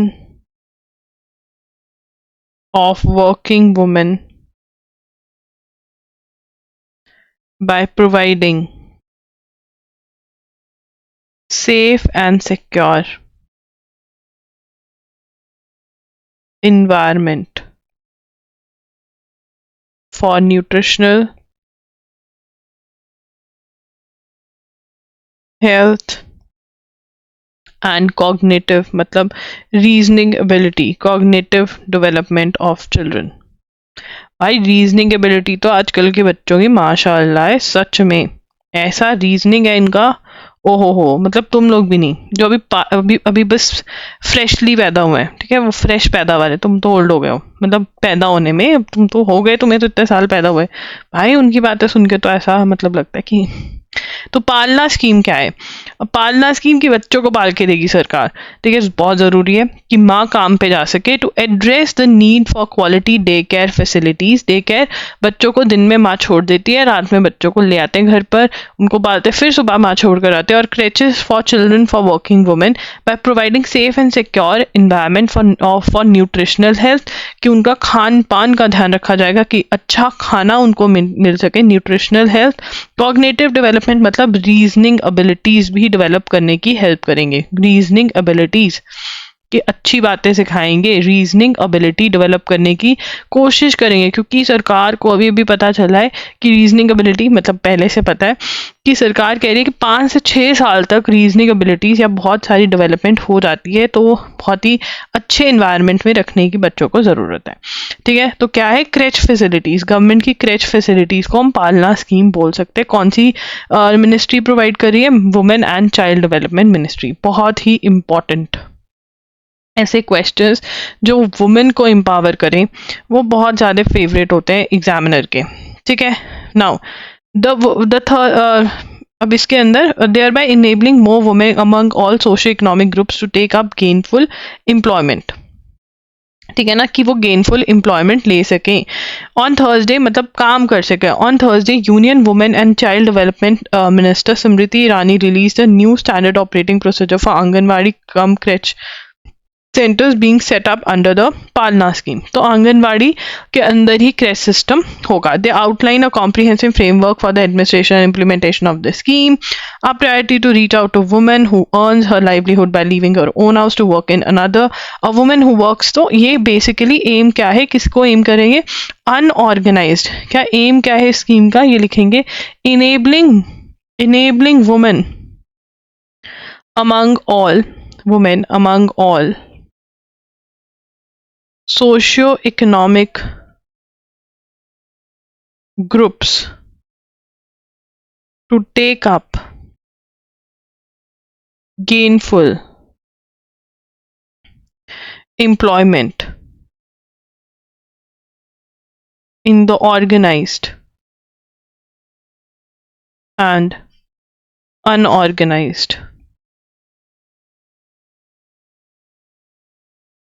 of working women by providing safe and secure environment for nutritional, health and cognitive, मतलब reasoning ability, cognitive development of children। भाई reasoning ability तो आजकल के बच्चों की माशाल्लाह है, सच में ऐसा रीजनिंग है इनका, ओहो हो, मतलब तुम लोग भी नहीं, जो अभी बस फ्रेशली पैदा हुए हैं, ठीक है, वो फ्रेश पैदा वाले, तुम तो ओल्ड हो गए हो, मतलब पैदा होने में तुम तो हो गए, तुम्हें तो इतने साल पैदा हुए भाई, उनकी बातें सुन के तो ऐसा मतलब लगता है कि। तो पालना स्कीम क्या है? पालना स्कीम की बच्चों को पाल के देगी सरकार, ठीक है, बहुत ज़रूरी है कि माँ काम पे जा सके। To address the need for quality day care facilities, day care बच्चों को दिन में माँ छोड़ देती है, रात में बच्चों को ले आते हैं घर पर, उनको पालते हैं, फिर सुबह माँ छोड़ कर आते हैं। और creches for children for working women by providing safe and secure environment for nutritional health, कि उनका खान पान का ध्यान रखा जाएगा कि अच्छा खाना उनको मिल सके, न्यूट्रिशनल हेल्थ। कॉग्निटिव डेवलपमेंट मतलब रीजनिंग एबिलिटीज भी डेवलप करने की हेल्प करेंगे, रीजनिंग एबिलिटीज, कि अच्छी बातें सिखाएंगे, रीजनिंग एबिलिटी डेवलप करने की कोशिश करेंगे, क्योंकि सरकार को अभी अभी पता चला है कि रीजनिंग एबिलिटी, मतलब पहले से पता है कि सरकार कह रही है कि 5 से 6 साल तक रीजनिंग एबिलिटीज या बहुत सारी डेवलपमेंट हो जाती है, तो बहुत ही अच्छे इन्वायरमेंट में रखने की बच्चों को ज़रूरत है। ठीक है, तो क्या है, क्रेच फैसिलिटीज़, गवर्नमेंट की क्रेच फैसिलिटीज़ को हम पालना स्कीम बोल सकते हैं। कौन सी मिनिस्ट्री प्रोवाइड कर रही है? Women and child development ministry. बहुत ही इंपॉर्टेंट ऐसे क्वेश्चंस जो वुमेन को एम्पावर करें वो बहुत ज़्यादा फेवरेट होते हैं एग्जामिनर के। ठीक है, नाउ द अब इसके अंदर thereby enabling more women among all socio economic groups to take up gainful employment. ठीक है ना, कि वो गेनफुल एम्प्लॉयमेंट ले सकें। ऑन थर्सडे, मतलब काम कर सकें। On Thursday union women and child development minister Smriti Irani release the new standard operating procedure for anganwadi cum creche centres being set up under the Palna scheme. तो आंगनवाड़ी के अंदर ही क्रेच सिस्टम होगा। They outline a comprehensive framework for the administration and implementation of the scheme. A priority to reach out to women who earns her livelihood by leaving her own house to work in another. A woman who works, तो ये basically M क्या है, किसको M करेंगे? Unorganised. क्या M क्या है scheme का, ये लिखेंगे enabling women among all women among all socio-economic groups to take up gainful employment in the organized and unorganized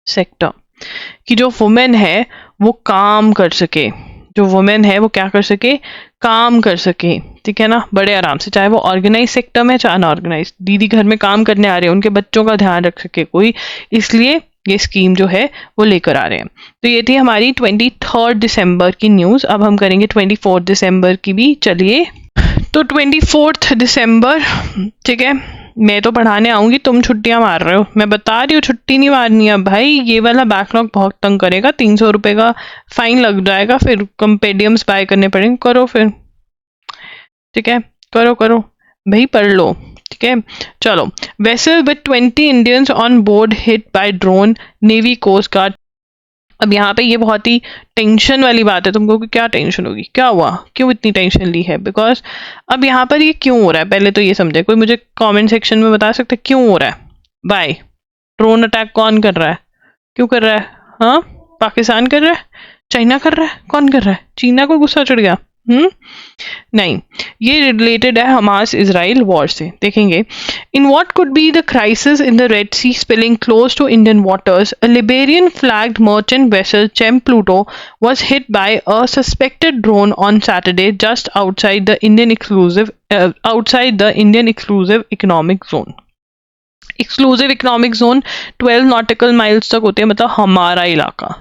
sector. कि जो वुमेन है वो काम कर सके, जो वुमेन है वो क्या कर सके, काम कर सके। ठीक है ना, बड़े आराम से, चाहे वो ऑर्गेनाइज सेक्टर में चाहे अनऑर्गेनाइज। दीदी घर में काम करने आ रहे हैं, उनके बच्चों का ध्यान रख सके कोई, इसलिए ये स्कीम जो है वो लेकर आ रहे हैं। तो ये थी हमारी 23 दिसंबर की न्यूज़। अब हम करेंगे 24 दिसंबर की भी। चलिए, तो 24 दिसंबर, ठीक है, मैं तो पढ़ाने आऊंगी, तुम छुट्टियां मार रहे हो। मैं बता रही हूँ छुट्टी नहीं मारनी है भाई, ये वाला बैकलॉग बहुत तंग करेगा। 300 रुपये का फाइन लग जाएगा, फिर कंपेडियम्स बाय करने पड़ेंगे। करो फिर, ठीक है, करो करो भाई, पढ़ लो। ठीक है, चलो। Vessel with 20 Indians on board hit by drone, navy coast guard. अब यहाँ पे ये बहुत ही टेंशन वाली बात है। तुमको क्या टेंशन होगी, क्या हुआ, क्यों इतनी टेंशन ली है? बिकॉज अब यहाँ पर ये क्यों हो रहा है, पहले तो ये समझे। कोई मुझे कमेंट सेक्शन में बता सकते क्यों हो रहा है? बाय ड्रोन अटैक कौन कर रहा है, क्यों कर रहा है? हाँ, पाकिस्तान कर रहा है, चाइना कर रहा है, कौन कर रहा है? चीना को गुस्सा चढ़ गया? नहीं, ये रिलेटेड है हमास इजराइल वॉर से। देखेंगे, in what could be the crisis in the red sea spilling close to Indian waters, a Liberian flagged merchant vessel Chem Pluto was hit by a suspected drone on Saturday just outside the Indian exclusive economic zone. Exclusive economic zone 12 nautical miles तक होते हैं, मतलब हमारा इलाका।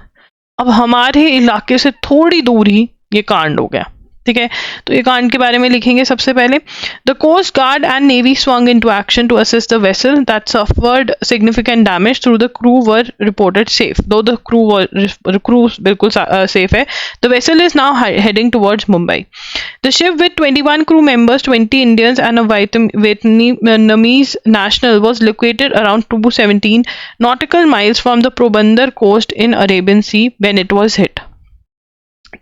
अब हमारे इलाके से थोड़ी दूर ही ये कांड हो गया। ठीक है, तो ये कांड के बारे में लिखेंगे सबसे पहले। The coast guard and navy swung into action to assist the vessel that suffered significant damage through the crew were reported safe. Though the crew बिल्कुल safe है। The vessel is now heading towards Mumbai. The ship with 21 crew members, 20 Indians and a Vietnamese national was located around 217 nautical miles from the Porbandar coast in Arabian Sea when it was hit.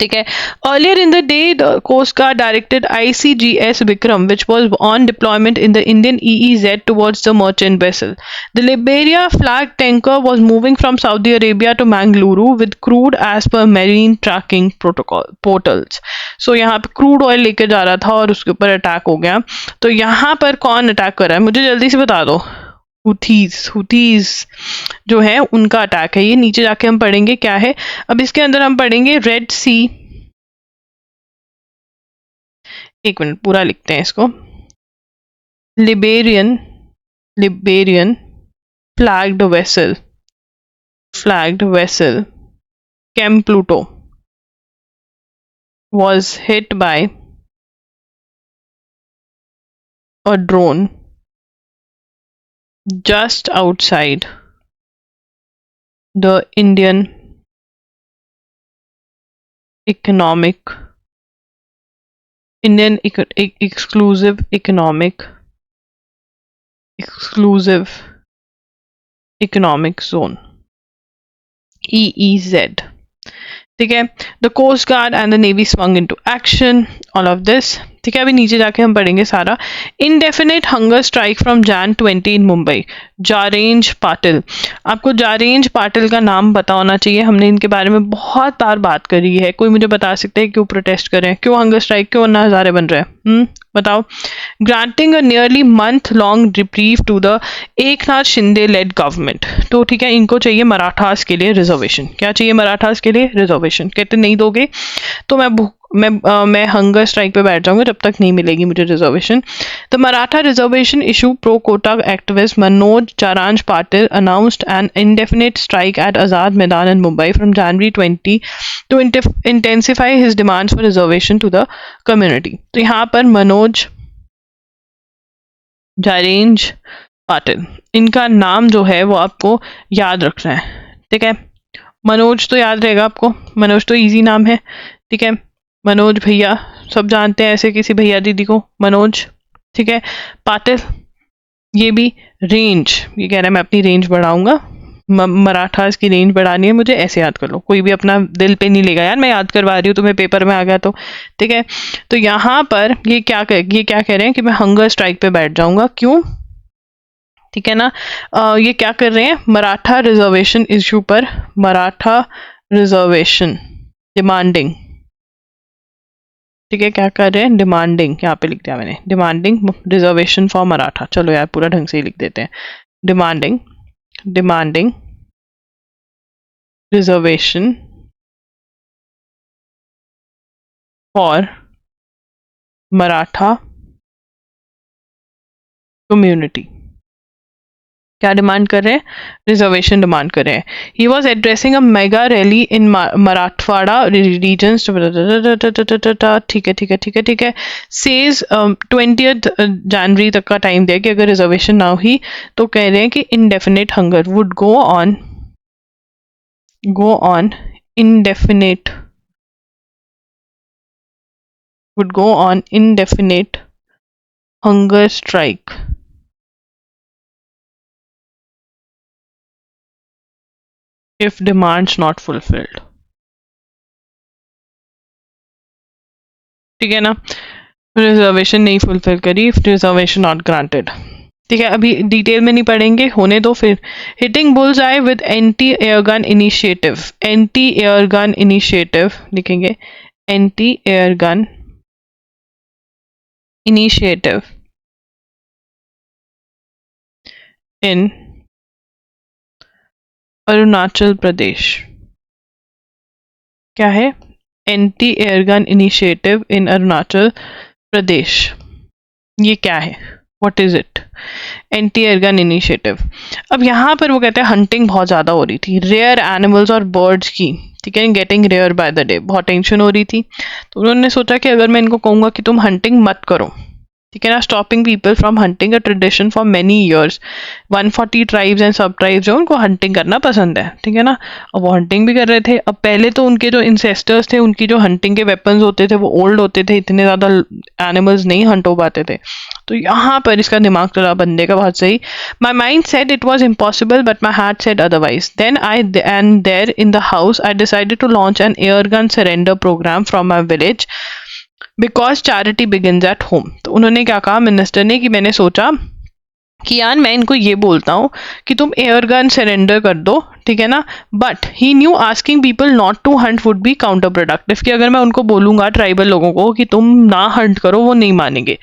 ठीक है, earlier in the day the Coast Guard directed ICGS Vikram, which was on deployment in the Indian EEZ, towards the merchant vessel. The Liberia flag tanker was moving from Saudi Arabia to Mangaluru with crude as per marine tracking portals. So यहाँ पे crude oil लेके जा रहा था और उसके ऊपर attack हो गया। तो यहाँ पर कौन अटैक कर रहा है, मुझे जल्दी से बता दो। हुथीज जो है उनका अटैक है। ये नीचे जाके हम पढ़ेंगे क्या है। अब इसके अंदर हम पढ़ेंगे रेड सी, एक मिनट पूरा लिखते हैं इसको। Liberian flagged vessel Chem Pluto was hit by a drone just outside the Indian economic Indian exclusive economic zone, EEZ. ठीक है, the coast guard and the navy swung into action, all of this. ठीक है, अभी नीचे जाके हम पढ़ेंगे सारा। Indefinite hunger strike from Jan 20 in Mumbai, Jarange Patil. आपको जारेंज पाटिल का नाम पता होना चाहिए, हमने इनके बारे में बहुत बार बात करी है। कोई मुझे बता सकते हैं क्यों प्रोटेस्ट कर रहे हैं, क्यों हंगर स्ट्राइक, क्यों अन्ना हजारे बन रहे हैं? बताओ। Granting a nearly month long reprieve to the Eknath Shinde led government. तो ठीक है, इनको चाहिए मराठास के लिए रिजर्वेशन। क्या चाहिए मराठास के लिए? रिजर्वेशन। कहते नहीं दोगे तो मैं हंगर स्ट्राइक पे बैठ जाऊंगा जब तक नहीं मिलेगी मुझे reservation. The Maratha reservation issue pro quota activist Manoj Jarange Patil announced an indefinite strike at Azad Maidan in Mumbai from January 20 to intensify his demands for reservation to the community. तो यहाँ पर मनोज जारेंज पाटिल, इनका नाम जो है वो आपको याद रखना है। ठीक है, मनोज तो याद रहेगा आपको, मनोज तो इजी नाम है। ठीक है, मनोज भैया, सब जानते हैं ऐसे किसी भैया दीदी को, मनोज। ठीक है, पाटिल, ये भी रेंज, ये कह रहा है मैं अपनी रेंज बढ़ाऊंगा, मराठास की रेंज बढ़ानी है मुझे, ऐसे याद कर लो। कोई भी अपना दिल पे नहीं लेगा यार, मैं याद करवा रही हूँ तुम्हें, पेपर में आ गया तो। ठीक है, तो यहाँ पर ये क्या कह रहे हैं कि मैं हंगर स्ट्राइक पे बैठ जाऊंगा। क्यों? ठीक है ना, ये क्या कर रहे हैं? मराठा रिजर्वेशन इश्यू पर, मराठा रिजर्वेशन डिमांडिंग। ठीक है, क्या कर रहे हैं? डिमांडिंग, यहाँ पे लिख दिया मैंने, डिमांडिंग रिजर्वेशन फॉर मराठा। चलो यार पूरा ढंग से ही लिख देते हैं, demanding reservation for Maratha community. क्या डिमांड कर रहे हैं? रिजर्वेशन डिमांड कर रहे हैं। He was addressing a mega rally in Marathwada regions. ठीक है ठीक है ठीक है ठीक है, सेज 20th जनवरी तक का टाइम दिया कि अगर रिजर्वेशन ना हुई तो कह रहे हैं कि indefinite hunger would go on indefinite would go on indefinite hunger strike if demands not fulfilled। ठीक है ना, रिजर्वेशन नहीं फुलफिल करी, रिजर्वेशन नॉट ग्रांटेड। ठीक है, अभी डिटेल में नहीं पढ़ेंगे, होने दो फिर। Hitting bulls eye with anti air gun initiative, anti air gun initiative लिखेंगे, anti air gun initiative in Arunachal Pradesh. क्या है? Anti air gun initiative in Arunachal Pradesh. ये क्या है? What is it? Anti air gun initiative. अब यहाँ पर वो कहते हैं हंटिंग बहुत ज़्यादा हो रही थी, रेयर एनिमल्स और बर्ड्स की। ठीक है, getting rare by the day, बहुत टेंशन हो रही थी। तो उन्होंने सोचा कि अगर मैं इनको कहूँगा कि तुम हंटिंग मत करो, ठीक है ना, stopping people from hunting a tradition for many years. 140 tribes and सब ट्राइब्स जो उनको हंटिंग करना पसंद है। ठीक है ना, अब वो हंटिंग भी कर रहे थे। अब पहले तो उनके जो इंसेस्टर्स थे, उनकी जो हंटिंग के वेपन्स होते थे वो ओल्ड होते थे, इतने ज़्यादा एनिमल्स नहीं हंट हो पाते थे। तो यहाँ पर इसका दिमाग चला बंदे का बहुत सही। My mind said it was impossible but my heart said otherwise. Then I and there in the house I decided to launch an air gun surrender programme from my village because charity begins at home. तो उन्होंने क्या कहा minister ने, कि मैंने सोचा कि यार मैं इनको ये बोलता हूँ कि तुम एयर गन सरेंडर कर दो, ठीक है ना, but he knew asking people not to hunt would be counter productive, कि अगर मैं उनको बोलूंगा ट्राइबल लोगों को कि तुम ना हंट करो, वो नहीं मानेंगे।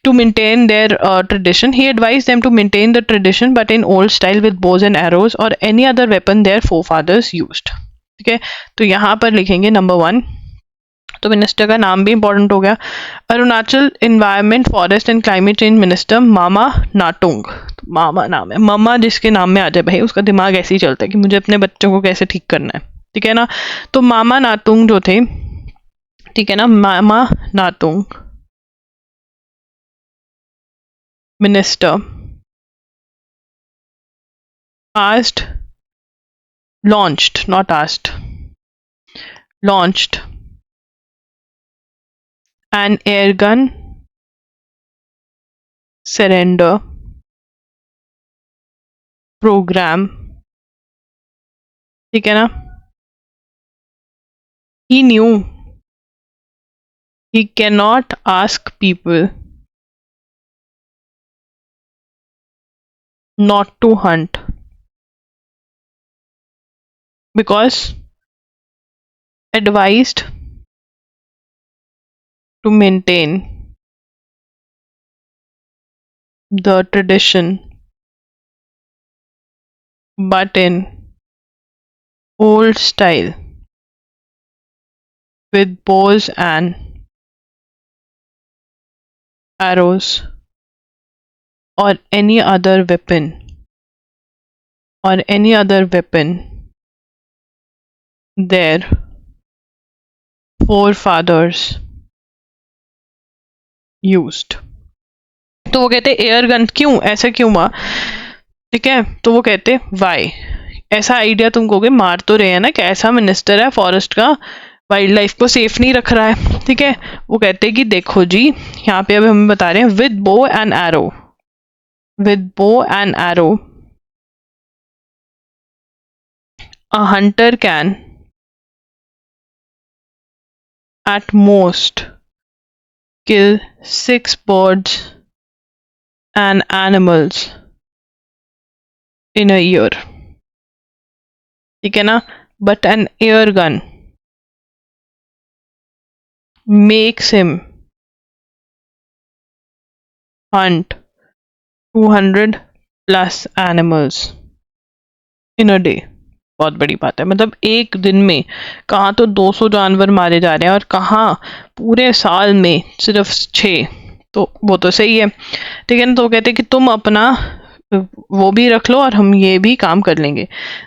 To maintain their tradition he advise them to maintain the tradition but in old style with bows and arrows or any other weapon their forefathers used. ठीक है, तो यहाँ पर लिखेंगे नंबर 1, तो मिनिस्टर का नाम भी इंपॉर्टेंट हो गया, Arunachal environment forest and climate change minister Mama Natung. तो मामा नाम है, मामा जिसके नाम में आ जाए भाई उसका दिमाग ऐसे ही चलता है कि मुझे अपने बच्चों को कैसे ठीक करना है। ठीक है ना, तो मामा नातुंग जो थे, ठीक है ना, Mama Natung minister asked launched, not asked, launched an airgun surrender program, ठीक है ना. He knew he cannot ask people not to hunt because advised to maintain the tradition but in old style with bows and arrows or any other weapon their forefathers used. तो वो कहते air gun क्यों, ऐसा क्यों हुआ, ठीक है. तो वो कहते वाई, ऐसा आइडिया तुम कहोगे मार तो रहे हैं ना, कि ऐसा मिनिस्टर है फॉरेस्ट का, वाइल्ड लाइफ को सेफ नहीं रख रहा है, ठीक है. वो कहते हैं कि देखो जी, यहाँ पे अब हम बता रहे हैं with bow and arrow a hunter can at most kill 6 birds and animals in a year, ठीक है ना. But an air gun makes him hunt 200 plus animals in a day. बहुत बड़ी बात है, मतलब एक दिन में कहाँ तो 200 जानवर मारे जा रहे हैं और कहाँ पूरे साल में सिर्फ 6. तो वो तो सही है, ठीक है ना. तो कहते हैं कि तुम अपना वो भी रख लो और हम ये भी काम कर लेंगे.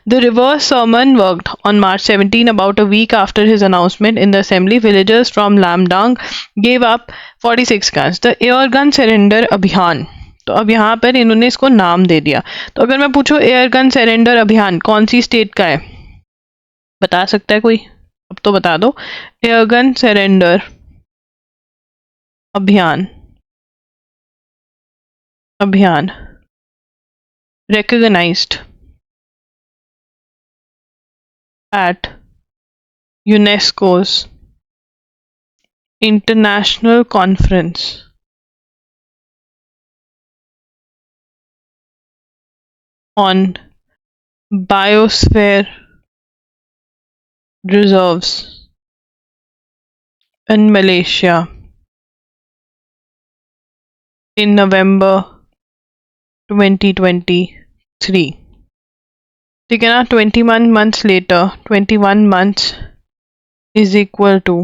The reverse sermon worked on March 17. About a week after his announcement in the assembly, villagers from Lamdang gave up 46 guns. The air gun surrender अभियान. तो अब यहाँ पर इन्होंने इसको नाम दे दिया. तो अगर मैं पूछूं एयर गन सरेंडर अभियान कौन सी स्टेट का है, बता सकता है कोई? अब तो बता दो. एयर गन सरेंडर अभियान recognized at UNESCO's International Conference on Biosphere Reserves in Malaysia in November 2023. ठीक है ना. 21 months later, 21 months is equal to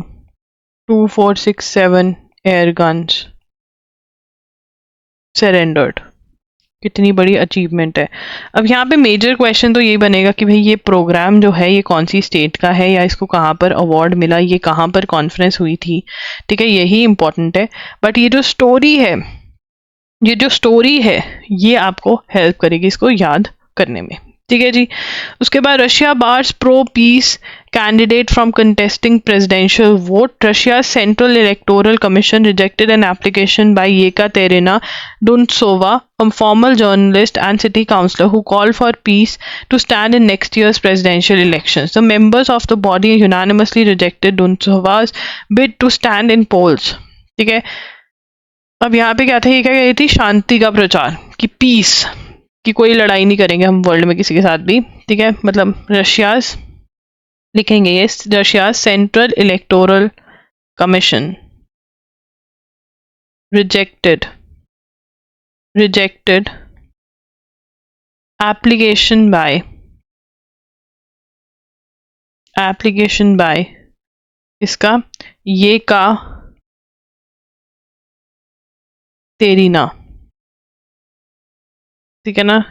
2467 air guns surrendered. कितनी बड़ी अचीवमेंट है. अब यहाँ पे मेजर क्वेश्चन तो यही बनेगा कि भाई ये प्रोग्राम जो है ये कौन सी स्टेट का है, या इसको कहाँ पर अवार्ड मिला, ये कहाँ पर कॉन्फ्रेंस हुई थी, ठीक है, यही इंपॉर्टेंट है. बट ये जो स्टोरी है ये आपको हेल्प करेगी इसको याद करने में, ठीक है जी. उसके बाद Russia bars pro peace candidate from contesting presidential vote. Russia's Central Electoral Commission rejected an application by Yekaterina Duntsova, a former journalist and city councillor who called for peace to stand in next year's presidential elections. The members of the body unanimously rejected Duntsova's bid to stand in polls. ठीक है. अब यहाँ पे क्या था, ये क्या कह रही थी, शांति का प्रचार, कि पीस, कि कोई लड़ाई नहीं करेंगे हम वर्ल्ड में किसी के साथ भी, ठीक है. मतलब रशियाज लिखेंगे ये, Russia central electoral commission rejected application by इसका ये का तेरीना, ठीक है ना.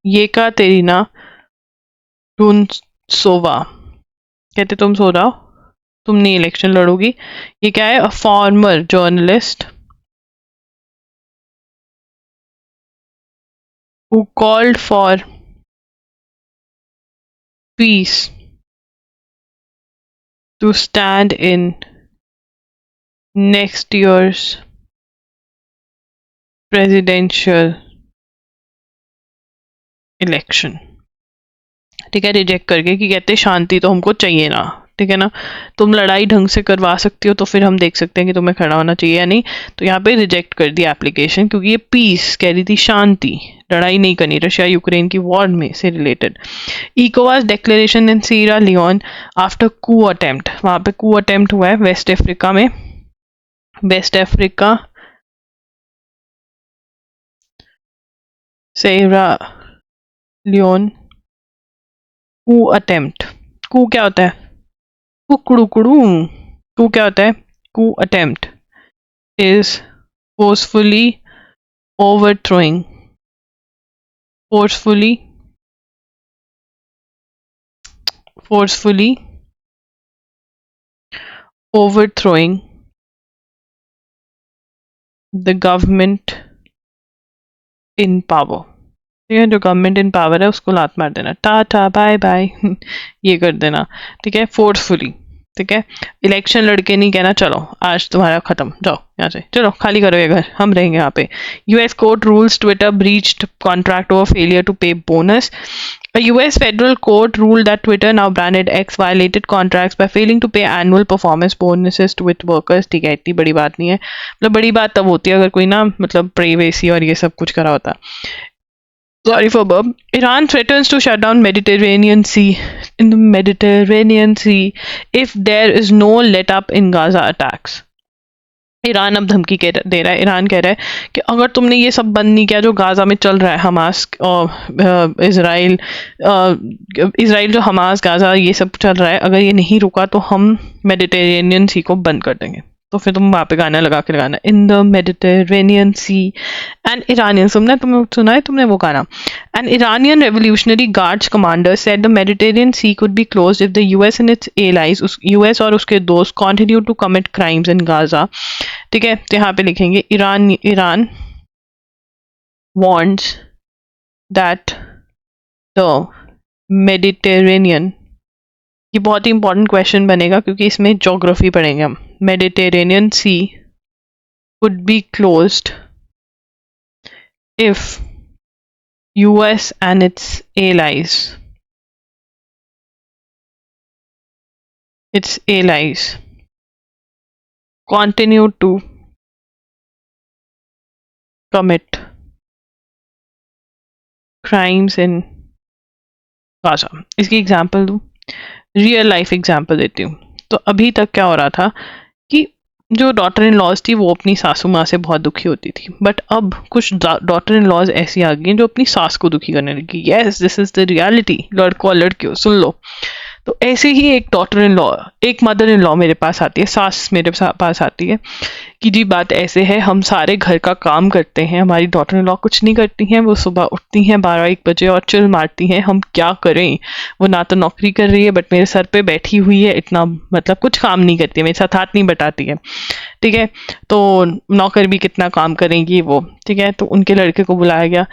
ये का तेरीना डुनसोवा कहते तुम सो जाओ, तुम नहीं इलेक्शन लड़ोगी. ये क्या है, a former journalist who called for peace to stand in next year's presidential election. ठीक है, रिजेक्ट करके कि कहते शांति तो हमको चाहिए ना, ठीक है ना, तुम लड़ाई ढंग से करवा सकती हो तो फिर हम देख सकते हैं कि तुम्हें खड़ा होना चाहिए या नहीं। तो यहाँ पे रिजेक्ट कर दिया एप्लीकेशन, क्योंकि ये पीस कह रही थी, शांति, लड़ाई नहीं करनी, रशिया यूक्रेन की वॉर में से रिलेटेड। इकोवास डिक्लेरेशन इन सीरा लियोन आफ्टर कू अटेम्प्ट, वहाँ पे कू अटेम्प्ट हुआ है वेस्ट अफ्रीका में, West Africa Sierra Leone coup attempt. Coup क्या होता है? कुकड़ू कुड़ू। कू क्या होता है? Coup attempt is forcefully overthrowing, forcefully overthrowing the government in power। ठीक है, जो गवर्नमेंट इन पावर है उसको लात मार देना, टाटा बाय बाय ये कर देना, ठीक है, फोर्सफुली। ठीक है, इलेक्शन लड़के नहीं कहना चलो आज तुम्हारा खत्म, जाओ यहाँ से, चलो खाली करो ये घर, हम रहेंगे यहाँ पे। US court rules Twitter breached contract over failure to pay bonus. A US federal court ruled that Twitter, now branded X, violated contracts by failing to pay annual performance bonuses to its workers। ठीक है, इतनी बड़ी बात नहीं है, मतलब बड़ी बात तब होती है अगर कोई ना मतलब प्राइवेसी और ये सब कुछ करा होता। Sorry for burp. Iran threatens to shut down Mediterranean Sea if there is no let up in Gaza attacks। Iran अब धमकी दे रहा है, ईरान कह रहा है कि अगर तुमने ये सब बंद नहीं किया जो गाजा में चल रहा है, हमास और इसराइल जो हमास गाजा ये सब चल रहा है, अगर ये नहीं रुका तो हम मेडिटेरेनियन सी को बंद कर देंगे। तो फिर तुम वहाँ पे गाना लगा के लगाना, in the Mediterranean Sea and Iranian, तुमने सुना है तुमने वो गाना? An Iranian revolutionary guards commander said the Mediterranean Sea could be closed if the US and its allies, US और उसके दोस्त continue to commit crimes in Gaza. ठीक है, तो यहाँ पे लिखेंगे Iran wants that the Mediterranean, ये बहुत ही इंपॉर्टेंट क्वेश्चन बनेगा क्योंकि इसमें ज्योग्राफी पढ़ेंगे हम। Mediterranean Sea would be closed if US and its allies continue to commit crimes in Gaza। इसकी एग्जाम्पल दूँ, रियल लाइफ एग्जाम्पल देती हूँ। तो अभी तक क्या हो रहा था कि जो डॉटर इन लॉज थी वो अपनी सासू माँ से बहुत दुखी होती थी, बट अब कुछ डॉटर इन लॉज ऐसी आ गई हैं जो अपनी सास को दुखी करने लगी। Yes, this is the reality, लड़को और लड़कियों सुन लो। तो ऐसे ही एक डॉटर इन लॉ, एक मदर इन लॉ मेरे पास आती है, सास मेरे पास आती है कि जी बात ऐसे है, हम सारे घर का काम करते हैं, हमारी डॉटर इन लॉ कुछ नहीं करती हैं, वो सुबह उठती हैं 12-1 बजे और चिल मारती हैं, हम क्या करें? वो ना तो नौकरी कर रही है बट मेरे सर पे बैठी हुई है, इतना मतलब कुछ काम नहीं करती है, मेरे साथ हाथ नहीं बटाती है। ठीक है, तो नौकर भी कितना काम करेंगी वो। ठीक है, तो उनके लड़के को बुलाया गया,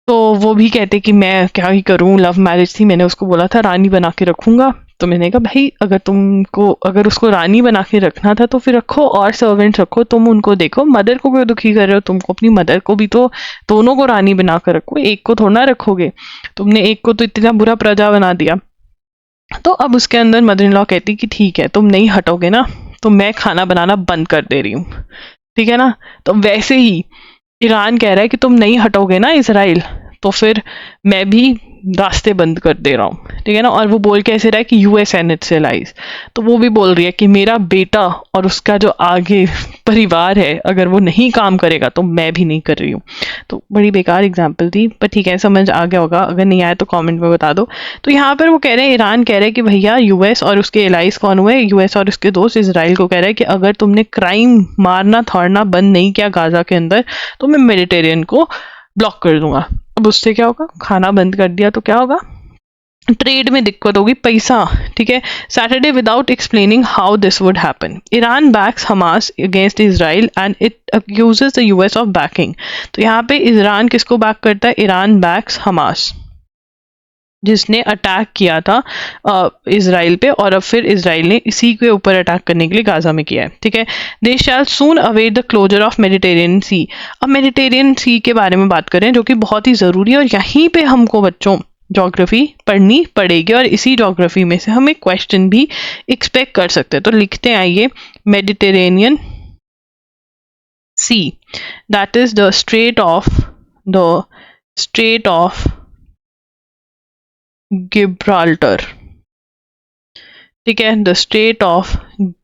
तो वो भी कहते कि मैं क्या ही करूं, लव मैरिज थी, मैंने उसको बोला था रानी बना के रखूंगा। तो मैंने कहा भाई अगर उसको रानी बना के रखना था तो फिर रखो, और सर्वेंट रखो, तुम उनको देखो, मदर को क्यों दुखी कर रहे हो? तुमको अपनी मदर को भी तो, दोनों को रानी बना कर रखो, एक को थोड़ा ना रखोगे, तुमने एक को तो इतना बुरा प्रजा बना दिया। तो अब उसके अंदर मदर इन लॉ कहती कि ठीक है, तुम नहीं हटोगे ना तो मैं खाना बनाना बंद कर दे रही हूँ। ठीक है ना, तो वैसे ही ईरान कह रहा है कि तुम नहीं हटोगे ना इसराइल, तो फिर मैं भी रास्ते बंद कर दे रहा हूँ। ठीक है ना, और वो बोल कैसे रहा है कि यूएस एंड इट्स एलाइज, तो वो भी बोल रही है कि मेरा बेटा और उसका जो आगे परिवार है अगर वो नहीं काम करेगा तो मैं भी नहीं कर रही हूँ। तो बड़ी बेकार एग्जाम्पल थी, पर ठीक है, समझ आ गया होगा, अगर नहीं आया तो कमेंट में बता दो। तो यहाँ पर वो कह रहे हैं, ईरान कह रहे हैं कि भैया यूएस और उसके एलाइज कौन हुए? यूएस और उसके दोस्त इसराइल को कह रहे हैं कि अगर तुमने क्राइम मारना थोड़ना बंद नहीं किया गाजा के अंदर तो मैं मेडिटेरियन को ब्लॉक कर दूंगा। अब उससे क्या होगा? खाना बंद कर दिया तो क्या होगा? ट्रेड में दिक्कत होगी, पैसा। ठीक है, Saturday without explaining how this would happen, Iran backs Hamas against Israel and it accuses the US of backing. तो यहाँ पे ईरान किसको बैक करता है? Iran backs Hamas. जिसने अटैक किया था इजराइल पे, और अब फिर इजराइल ने इसी के ऊपर अटैक करने के लिए गाजा में किया है, ठीक है। They shall soon await the closure of Mediterranean sea. अब मेडिटेरियन सी के बारे में बात करें, जो कि बहुत ही ज़रूरी है, और यहीं पे हमको बच्चों ज्योग्राफी पढ़नी पड़ेगी, और इसी ज्योग्राफी में से हम एक क्वेश्चन भी एक्सपेक्ट कर सकते हैं। तो लिखते हैं आइए, Mediterranean Sea, that is the Strait of Gibraltar, ठीक है, द स्ट्रेट ऑफ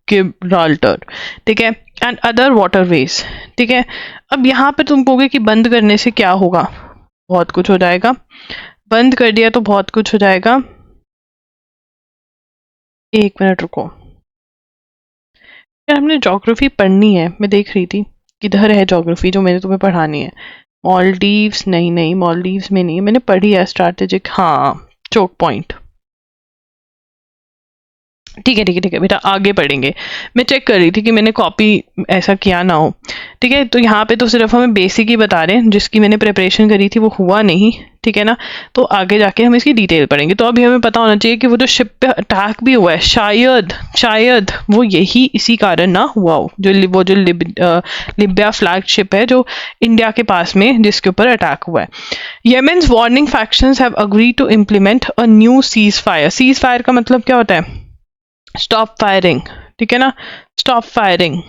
गिब्राल्टर, ठीक है, एंड अदर वाटरवेज, ठीक है। अब यहाँ पे तुम कहोगे कि बंद करने से क्या होगा, बहुत कुछ हो जाएगा। बंद कर दिया तो बहुत कुछ हो जाएगा। एक मिनट रुको यार, हमने ज्योग्राफी पढ़नी है, मैं देख रही थी किधर है ज्योग्राफी जो मैंने तुम्हें पढ़ानी है। मॉलडीव्स नहीं, नहीं मॉलडीव्स में नहीं है, मैंने पढ़ी है स्ट्रैटेजिक, हाँ, चोक पॉइंट, ठीक है ठीक है ठीक है बेटा, आगे पढ़ेंगे। मैं चेक कर रही थी कि मैंने कॉपी ऐसा किया ना हो, ठीक है। तो यहाँ पे तो सिर्फ हमें बेसिक ही बता रहे हैं, जिसकी मैंने प्रिपरेशन करी थी वो हुआ नहीं, ठीक है ना। तो आगे जाके हम इसकी डिटेल पढ़ेंगे। तो अभी हमें पता होना चाहिए कि वो जो शिप पे अटैक भी हुआ है, शायद शायद वो यही इसी कारण ना हुआ हो, वो जो लिबिया फ्लैग शिप है जो इंडिया के पास में, जिसके ऊपर अटैक हुआ है। Yemen's warning factions have agreed to implement a new ceasefire. Ceasefire का मतलब क्या होता है? स्टॉप फायरिंग, ठीक है ना, स्टॉप फायरिंग।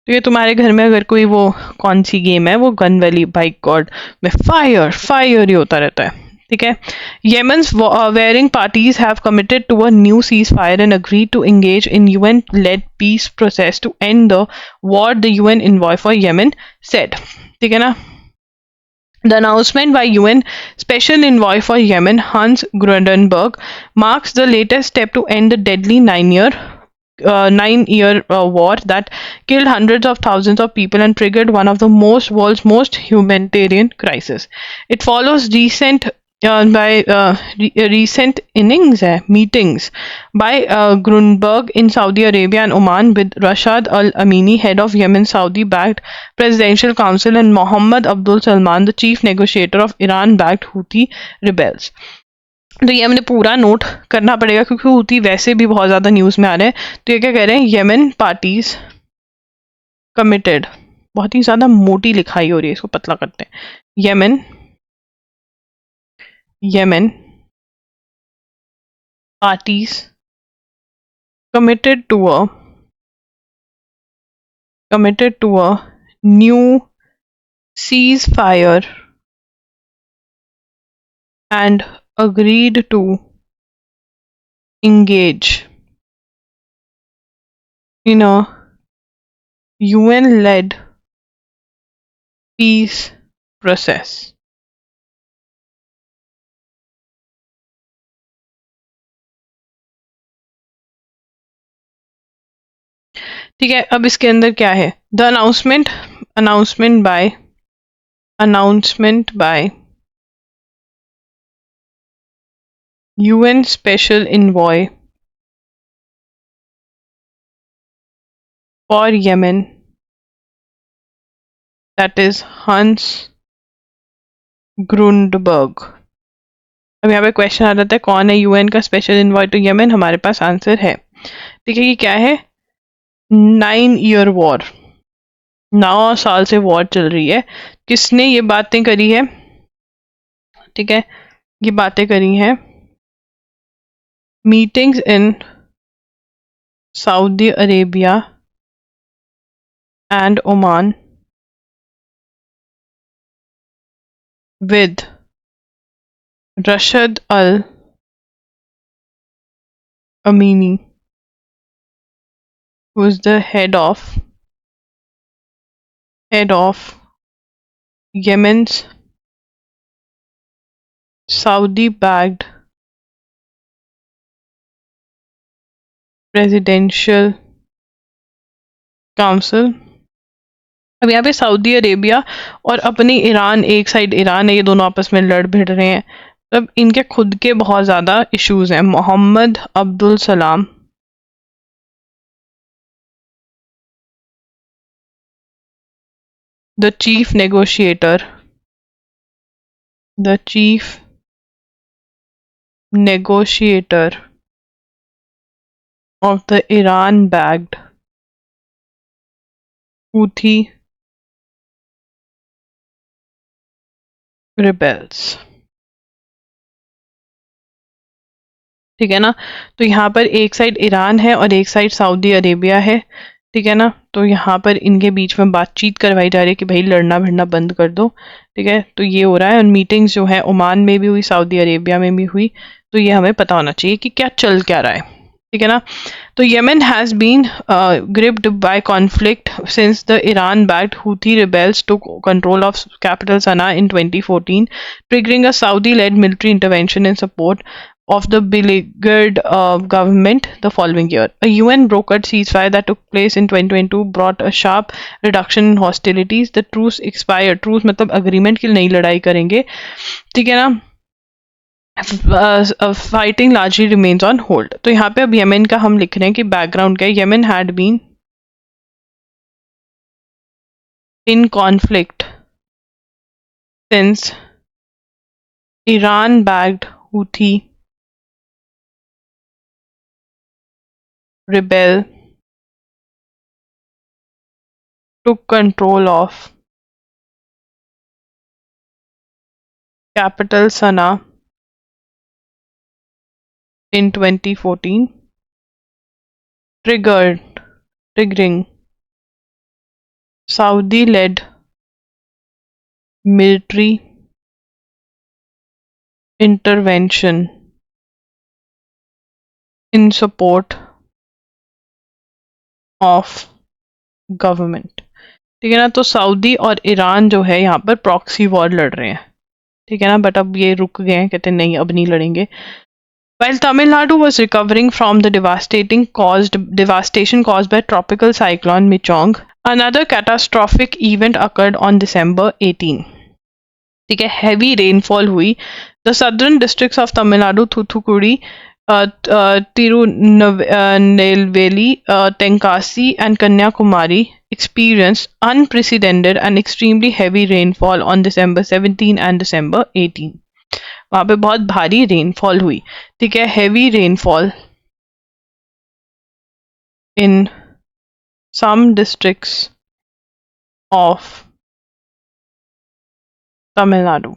तो ये तुम्हारे घर में अगर कोई वो कौन सी गेम है, वो गन वाली, बाय गॉड, में फायर फायर ही होता रहता है, ठीक है। Yemen's warring parties have committed to a new ceasefire and agreed to engage in UN-led peace process to end the war, the UN envoy for Yemen said, ठीक है ना। The announcement by UN Special Envoy for Yemen, Hans Grundenberg, marks the latest step to end the deadly nine-year war that killed hundreds of thousands of people and triggered one of the world's most humanitarian crises. It follows recent meetings by Grunberg in Saudi Arabia and Oman with Rashad Al Amini, head of Yemen's Saudi-backed Presidential Council, and Mohammed Abdul Salman, the chief negotiator of Iran-backed Houthi rebels. तो ये हमने पूरा note करना पड़ेगा, क्योंकि Houthi वैसे भी बहुत ज़्यादा न्यूज़ में आ रहे हैं। तो ये क्या कह रहे हैं, येमेन पार्टीज कमिटेड, बहुत ही ज़्यादा मोटी लिखाई हो रही है, इसको पतला करते हैं। Yemen parties committed to a new ceasefire and agreed to engage in a UN-led peace process. ठीक है, अब इसके अंदर क्या है, the announcement by UN Special Envoy for Yemen, that is Hans Grundberg. अब यहाँ पे क्वेश्चन आ जाता है, कौन है यूएन का स्पेशल इन्वॉय टू येमेन? हमारे पास आंसर है, ठीक है, ये क्या है, 9-year वॉर, 9 साल से वॉर चल रही है। किसने ये बातें करी है, ठीक है, ये बातें करी हैं meetings in Saudi Arabia and Oman with Rashad Al Amini, who is the head of Yemen's Saudi-backed Presidential Council. अब यहाँ पे सऊदी अरेबिया और अपनी ईरान, एक साइड ईरान है, ये दोनों आपस में लड़ भिड़ रहे हैं। अब इनके खुद के बहुत ज़्यादा इश्यूज हैं। Mohammad Abdul Salam, the chief negotiator of the Iran-backed Houthi rebels. ठीक है ना। तो यहाँ पर एक साइड ईरान है और एक साइड सऊदी अरेबिया है, ठीक है ना। तो यहाँ पर इनके बीच में बातचीत करवाई जा रही है कि भाई लड़ना भिड़ना बंद कर दो, ठीक है। तो ये हो रहा है, और मीटिंग्स जो है ओमान में भी हुई, सऊदी अरेबिया में भी हुई। तो ये हमें पता होना चाहिए कि क्या चल क्या रहा है, ठीक है ना। तो Yemen has been gripped by conflict since the Iran-backed Houthi rebels took control of capital Sana'a in 2014, triggering a Saudi-led military intervention in support of the beleaguered government the following year. A UN-brokered ceasefire that took place in 2022 brought a sharp reduction in hostilities. The truce expired. Truce मतलब agreement कि नई लड़ाई करेंगे, ठीक है ना। Fighting largely remains on hold. तो यहाँ पे अब यमन का हम लिख रहे हैं कि बैकग्राउंड क्या है। Yemen had been in conflict since Iran backed Houthi rebel took control of capital Sana'a in 2014, triggering Saudi-led military intervention in support of government, ठीक है ना। तो सऊदी और ईरान जो है यहाँ पर प्रॉक्सी वॉर लड़ रहे हैं, ठीक है ना। बट अब ये रुक गए हैं, कहते हैं नहीं अब नहीं लड़ेंगे। While Tamil Nadu was recovering from the devastation caused by tropical cyclone Michong, another catastrophic event occurred on December 18. ठीक है, heavy rainfall हुई। The southern districts of Tamil Nadu, Thoothukudi, Tirunelveli, Tenkasi, and Kanyakumari experienced unprecedented and extremely heavy rainfall on December 17 and December 18. वहां पे बहुत भारी rainfall हुई, ठीक है। Heavy rainfall in some districts of Tamil Nadu.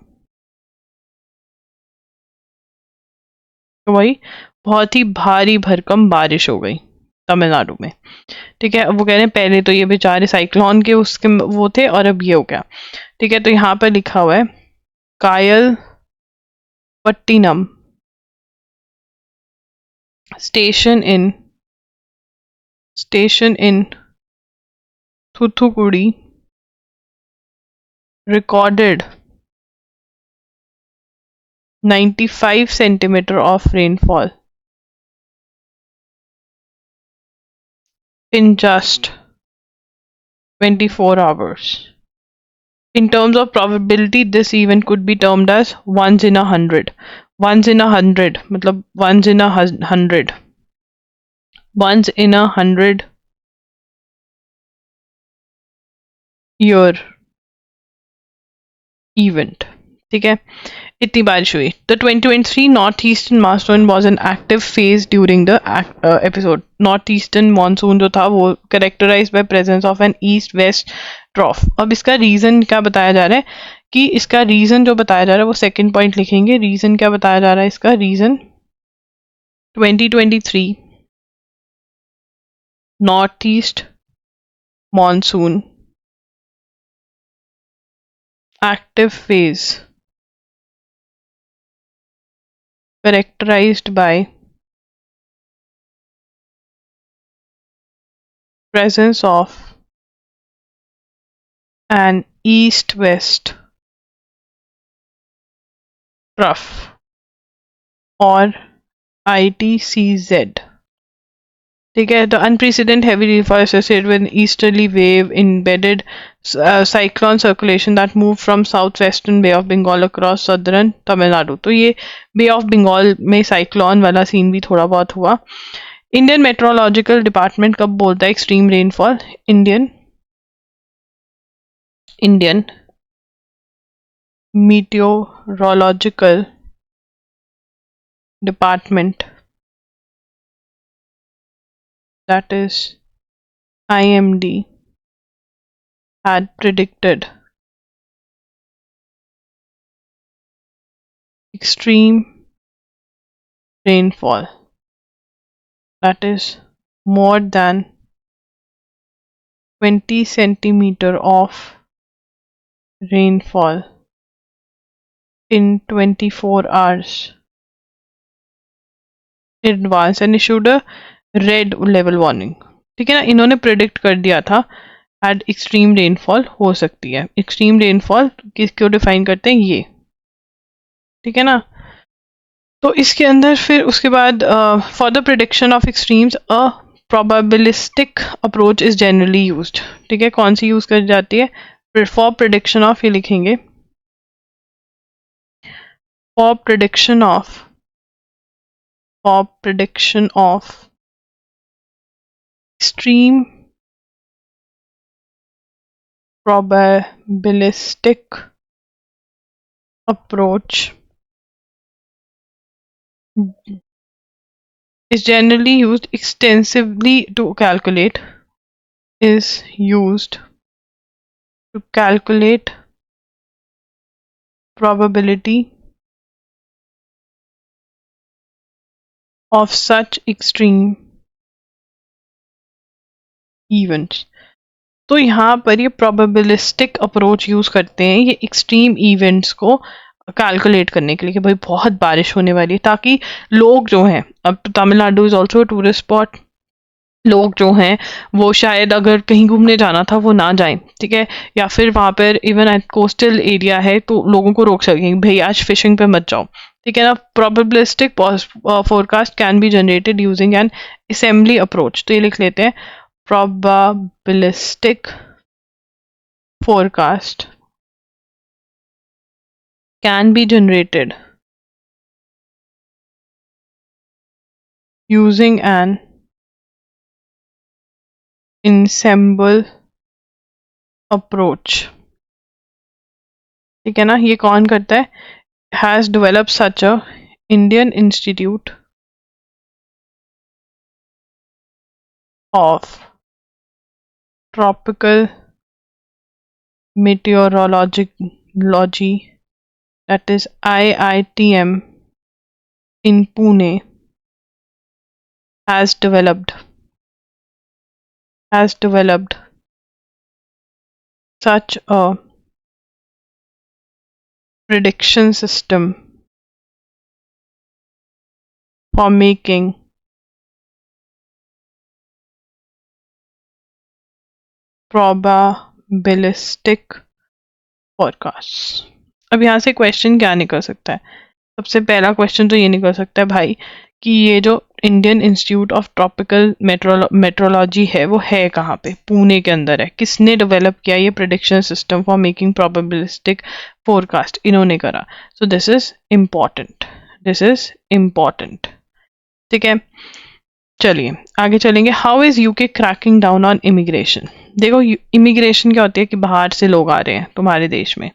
तो वही बहुत ही भारी भरकम बारिश हो गई तमिलनाडु में, ठीक है। वो कह रहे हैं पहले तो ये बेचारे साइक्लोन के उसके वो थे और अब ये हो गया, ठीक है। तो यहाँ पर लिखा हुआ है कायल Pattinam station in Thoothukudi recorded 95 centimeter of rainfall in just 24 hours. In terms of probability, this event could be termed as once in a hundred. Once in a hundred मतलब once in a hundred. Once in a 100-year event, ठीक है। इतनी बारिश हुई। The 2023 northeastern monsoon was an active phase during the episode. Northeastern monsoon जो था वो characterized by presence of an east-west trough. अब इसका रीजन क्या बताया जा रहा है कि इसका रीजन जो बताया जा रहा है वो सेकंड पॉइंट लिखेंगे। रीजन क्या बताया जा रहा है इसका, reason 2023 northeast monsoon active phase characterized by presence of an east-west trough or ITCZ, ठीक है। The unprecedented heavy rainfall associated with an easterly wave embedded cyclone circulation that moved from southwestern Bay of Bengal across southern Tamil Nadu. तो ये Bay of Bengal में cyclone वाला scene भी थोड़ा बहुत हुआ। इंडियन मेट्रोलॉजिकल डिपार्टमेंट कब बोलता है extreme rainfall? Indian meteorological department, that is IMD, had predicted extreme rainfall, that is more than 20 centimeter of rainfall in 24 hours in advance and issued a red level warning. ठीक है ना, इन्होंने predict कर दिया था एट एक्सट्रीम रेनफॉल हो सकती है. एक्सट्रीम रेनफॉल किसको डिफाइन करते हैं, ये. ठीक है ना. तो इसके अंदर फिर उसके बाद for the prediction of extremes a probabilistic approach is generally used. ठीक है, कौन सी यूज कर जाती है, फॉर प्रिडिक्शन ऑफ, ये लिखेंगे for prediction of extreme probabilistic approach is generally used extensively to calculate probability of such extreme events. तो यहाँ पर ये प्रोबेबिलिस्टिक अप्रोच यूज करते हैं ये एक्सट्रीम इवेंट्स को कैलकुलेट करने के लिए कि भाई बहुत बारिश होने वाली है, ताकि लोग जो हैं, अब तो Tamil Nadu is also tourist spot, लोग जो हैं वो शायद अगर कहीं घूमने जाना था वो ना जाएं. ठीक है, या फिर वहाँ पर इवन एट कोस्टल एरिया है तो लोगों को रोक सकेंगे, भाई आज फिशिंग पे मत जाओ. ठीक है ना. Probabilistic forecast can be generated using N assembly approach. तो ये लिख लेते हैं, probabilistic forecast can be generated using an ensemble approach. ठीक है ना. ये कौन करता है, has developed such a Indian Institute of Tropical Meteorology, that is IITM in Pune, has developed such a prediction system for making probabilistic forecasts. अब यहाँ से क्वेश्चन क्या निकल सकता है, सबसे पहला क्वेश्चन तो ये निकल सकता है भाई कि ये जो Indian institute of tropical metrology है वो है कहाँ पे, पुणे के अंदर है. किसने डेवलप किया ये prediction system for making probabilistic forecast, इन्होंने करा. So this is important. ठीक है, चलिए आगे चलेंगे. How is UK cracking down on immigration. देखो इमिग्रेशन क्या होती है कि बाहर से लोग आ रहे हैं तुम्हारे देश में.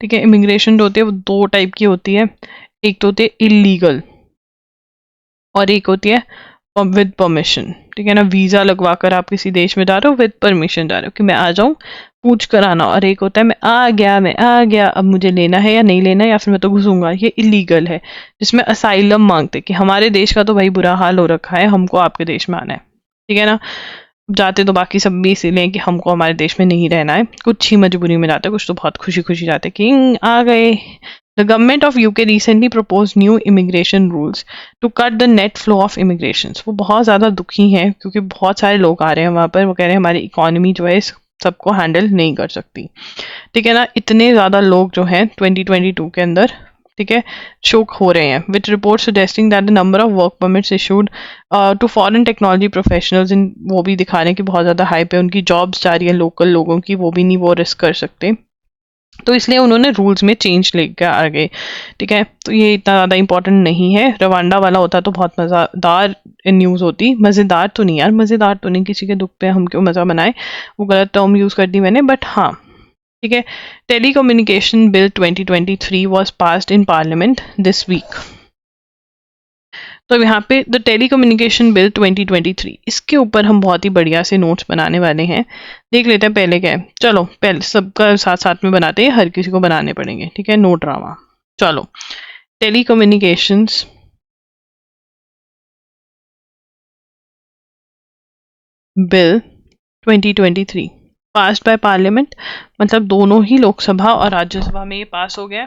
ठीक है, इमिग्रेशन जो होती है वो दो टाइप की होती है, एक तो होती है इलीगल और एक होती है विद परमिशन. ठीक है ना, वीजा लगवा कर आप किसी देश में जा रहे हो, विद परमिशन जा रहे हो कि मैं आ जाऊं पूछ कर आना. और एक होता है मैं आ गया अब मुझे लेना है या नहीं लेना है या फिर मैं तो घुसूंगा. ये इलीगल है जिसमें असाइलम मांगते कि हमारे देश का तो भाई बुरा हाल हो रखा है, हमको आपके देश में आना है. ठीक है ना. जाते तो बाकी सब भी इसीलिए कि हमको हमारे देश में नहीं रहना है, कुछ ही मजबूरी में जाते, कुछ तो बहुत खुशी जाते कि आ गए. The government of UK recently proposed new immigration rules to cut the net flow of immigrations. वो बहुत ज़्यादा दुखी हैं क्योंकि बहुत सारे लोग आ रहे हैं वहाँ पर. वो कह रहे हैं हमारी इकोनॉमी जो है सबको हैंडल नहीं कर सकती. ठीक है ना, इतने ज़्यादा लोग जो हैं 2022 के अंदर, ठीक है, शोक हो रहे हैं. Which report suggesting that the number of work permits issued to foreign technology professionals in, वो भी दिखा रहे हैं कि बहुत ज़्यादा हाइप है, उनकी जॉब्स जा रही है लोकल लोगों की, वो भी नहीं वो रिस्क कर सकते. तो इसलिए उन्होंने रूल्स में चेंज लेकर आ गए. ठीक है, तो ये इतना ज़्यादा इंपॉर्टेंट नहीं है. रवांडा वाला होता तो बहुत मज़ेदार न्यूज़ होती. मज़ेदार तो नहीं यार, मज़ेदार तो नहीं, किसी के दुख पे हम क्यों मज़ा बनाए, वो गलत टर्म यूज़ कर दी मैंने, बट हाँ. ठीक है, telecommunication bill 2023 was passed in parliament this week. तो यहाँ पे द टेलीकम्युनिकेशन बिल 2023, इसके ऊपर हम बहुत ही बढ़िया से नोट्स बनाने वाले हैं। देख लेते हैं पहले क्या है। चलो पहले सबका साथ साथ में बनाते हैं, हर किसी को बनाने पड़ेंगे, ठीक है। No drama. चलो, telecommunications bill 2023 passed by parliament, मतलब दोनों ही लोकसभा और राज्यसभा में ये पास हो गया।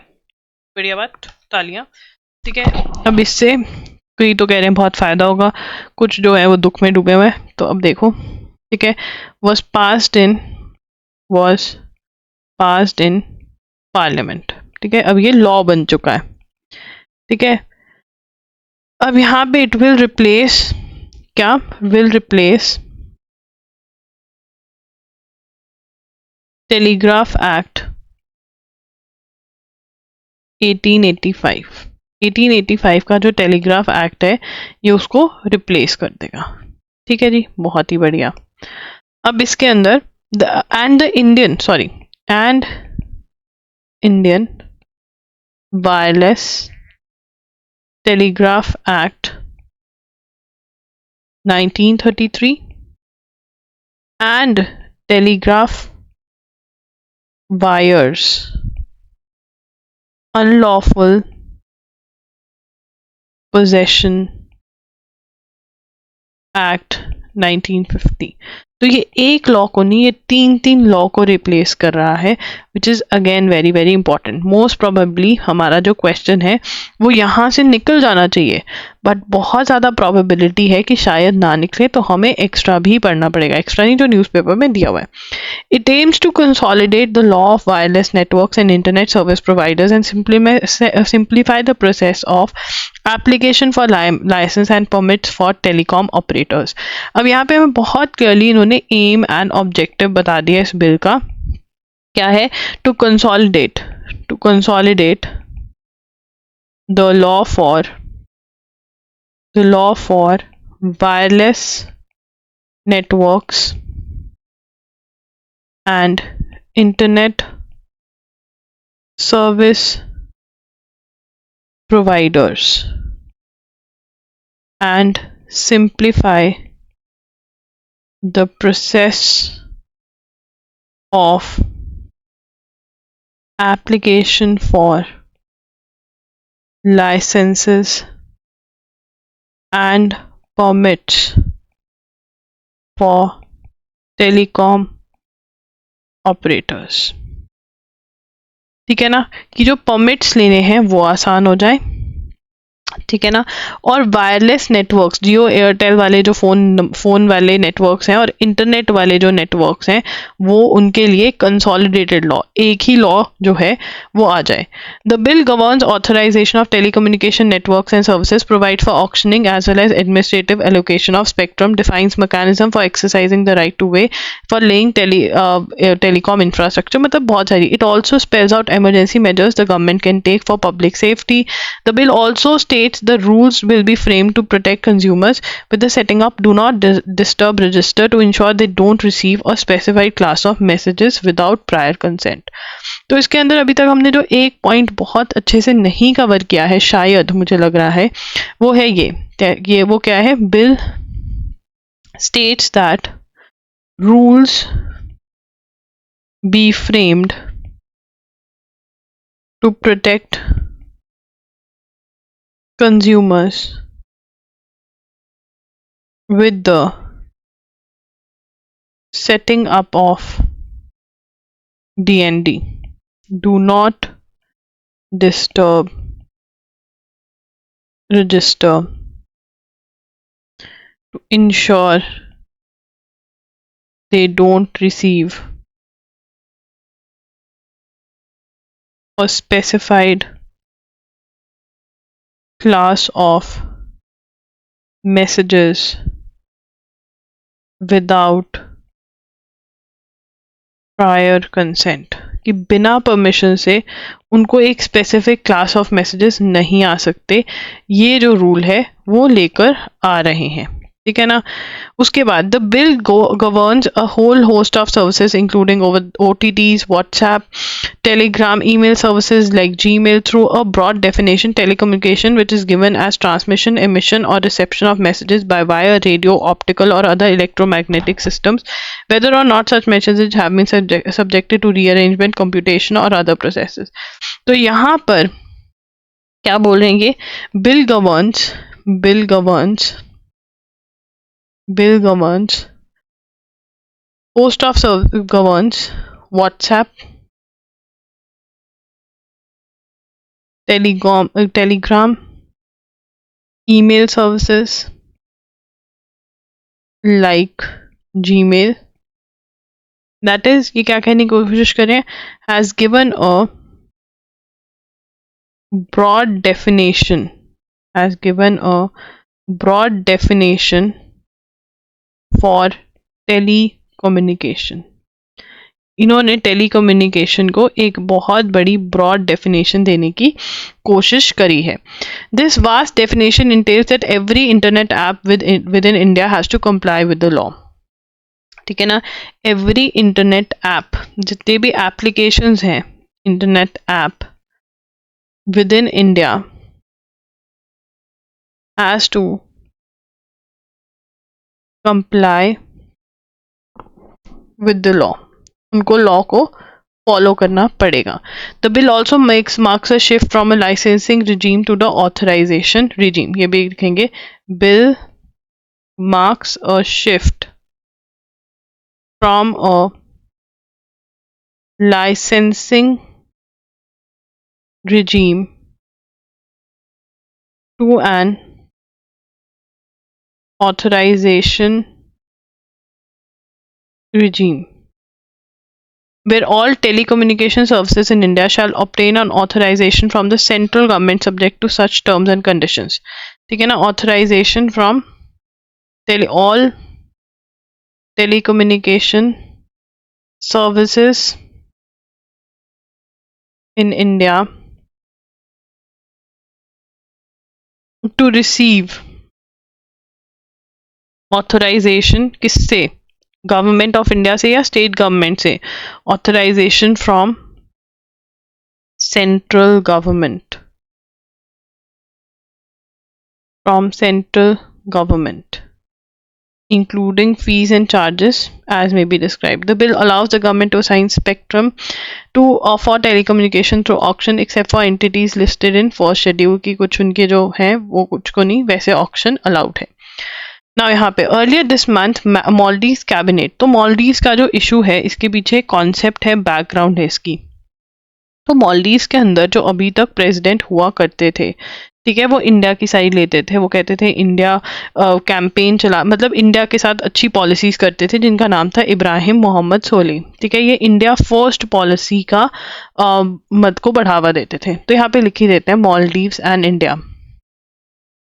बढ़िया बात, तालियां। ठीक है, अब इससे कई तो कह रहे हैं बहुत फायदा होगा, कुछ जो है वो दुख में डूबे हुए हैं। तो अब देखो, ठीक है, was passed in पार्लियामेंट। ठीक है, अब ये लॉ बन चुका है। ठीक है, अब यहाँ पे इट विल रिप्लेस, क्या विल रिप्लेस टेलीग्राफ एक्ट 1885। 1885 का जो टेलीग्राफ एक्ट है ये उसको रिप्लेस कर देगा। ठीक है जी, बहुत ही बढ़िया। अब इसके अंदर and Indian wireless telegraph act 1933 and telegraph wires unlawful possession act 1950। तो ये एक लॉ को नहीं, ये तीन लॉ को रिप्लेस कर रहा है, which is again very very important. Most probably हमारा जो क्वेश्चन है वो यहाँ से निकल जाना चाहिए, बट बहुत ज़्यादा प्रोबेबिलिटी है कि शायद ना निकले, तो हमें एक्स्ट्रा भी पढ़ना पड़ेगा। एक्स्ट्रा नहीं, जो न्यूज़पेपर में दिया हुआ है। It aims to consolidate the law of wireless networks and internet service providers and simplify the process of application for licence and permits for telecom operators. अब यहाँ पे हमें बहुत क्लियरली इन्होंने एम एंड ऑब्जेक्टिव बता दिया इस बिल का। क्या है? To consolidate the law for wireless networks and internet service providers and simplify the process of application for licenses and permits for telecom operators। ठीक है ना, कि जो परमिट्स लेने हैं वो आसान हो जाए। ठीक है ना, और वायरलेस नेटवर्क्स, जियो एयरटेल वाले जो फोन वाले नेटवर्क्स हैं और इंटरनेट वाले जो नेटवर्क्स हैं, वो उनके लिए कंसोलिडेटेड लॉ, एक ही लॉ जो है वो आ जाए। The bill governs authorisation of telecommunication networks and services, provide for auctioning as well as administrative allocation of spectrum, defines mechanism for exercising the right to way for laying telecom infrastructure, मतलब बहुत सारी। It also spells out emergency measures the government can take for public safety. The bill also states the rules will be framed to protect consumers with the setting up do not disturb register to ensure they don't receive a specified class of messages without prior consent. तो इसके अंदर अभी तक हमने जो एक point बहुत अच्छे से नहीं कवर किया है, शायद मुझे लग रहा है, वो है ये वो क्या है? Bill states that rules be framed to protect consumers with the setting up of DND, do not disturb register, to ensure they don't receive a specified class of messages without prior consent, कि बिना permission से उनको एक specific class of messages नहीं आ सकते। ये जो rule है वो लेकर आ रहे हैं। ठीक है ना। उसके बाद the bill governs a whole host of services including over OTTs, WhatsApp, Telegram, email services like Gmail through a broad definition telecommunication which is given as transmission, emission or reception of messages by wire, radio, optical or other electromagnetic systems whether or not such messages have been subjected to rearrangement, computation or other processes. तो यहाँ पर क्या बोल रहे हैं ये bill governs bill governs Bill governs, Post of governs, WhatsApp, Telegram, email services like Gmail. That is, ये क्या कहने की कोशिश करें, has given a broad definition, has given a broad definition for telecommunication. इन्होंने टेलीकम्युनिकेशन को एक बहुत बड़ी ब्रॉड डेफिनेशन देने की कोशिश करी है. This vast definition entails that every internet app within India has to comply with the law. ठीक है ना. एवरी इंटरनेट ऐप, जितने भी एप्लीकेशंस हैं internet app within India has to comply with the law. उनको law को follow करना पड़ेगा. The bill also marks a shift from a licensing regime to the authorisation regime. ये भी लिखेंगे, bill marks a shift from a licensing regime to an authorization regime where all telecommunication services in India shall obtain an authorization from the central government subject to such terms and conditions. ठीक है ना. authorization from all telecommunication services in India to receive authorization किससे, government of India से या state government से. Authorisation from central government, from central government including fees and charges as may be described. The bill allows the government to assign spectrum to for telecommunication through auction except for entities listed in first schedule की कुछ उनके जो हैं वो कुछ को नहीं, वैसे auction allowed है. Now यहाँ पे earlier this month Maldives cabinet, तो Maldives का जो issue है इसके पीछे कॉन्सेप्ट है, बैकग्राउंड है इसकी. तो मालदीव्स के अंदर जो अभी तक प्रेसिडेंट हुआ करते थे, ठीक है, वो इंडिया की साइड लेते थे. वो कहते थे इंडिया कैंपेन चला, मतलब इंडिया के साथ अच्छी पॉलिसीज करते थे, जिनका नाम था इब्राहिम मोहम्मद सोली. ठीक है, ये इंडिया फर्स्ट पॉलिसी का मत को बढ़ावा देते थे. तो यहाँ पे लिख ही देते हैं Maldives and India,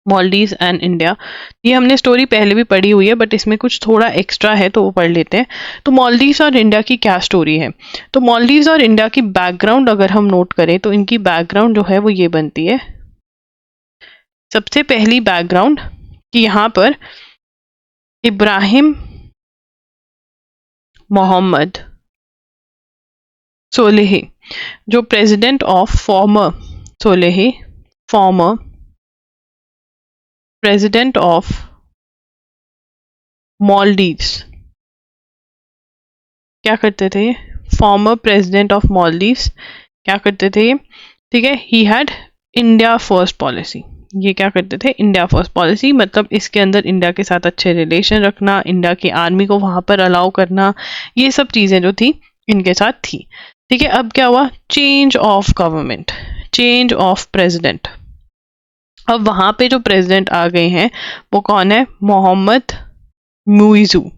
Maldives and India. ये हमने स्टोरी पहले भी पढ़ी हुई है बट इसमें कुछ थोड़ा एक्स्ट्रा है तो वो पढ़ लेते हैं. तो मालदीव्स और इंडिया की क्या स्टोरी है. तो मालदीव्स और इंडिया की बैकग्राउंड अगर हम नोट करें तो इनकी बैकग्राउंड जो है वो ये बनती है. सबसे पहली बैकग्राउंड कि यहाँ पर इब्राहिम मोहम्मद सोलेही जो president of former Solih former president of Maldives क्या करते थे, फॉर्मर प्रेसिडेंट ऑफ मालदीव्स क्या करते थे, ठीक है, he had India first policy. ये क्या करते थे, इंडिया फर्स्ट पॉलिसी, मतलब इसके अंदर इंडिया के साथ अच्छे रिलेशन रखना, इंडिया की आर्मी को वहां पर अलाउ करना, ये सब चीजें जो थी इनके साथ थी. ठीक है, अब क्या हुआ, change of government, change of president. अब वहां पे जो प्रेसिडेंट आ गए हैं वो कौन है, मोहम्मद मुइजू.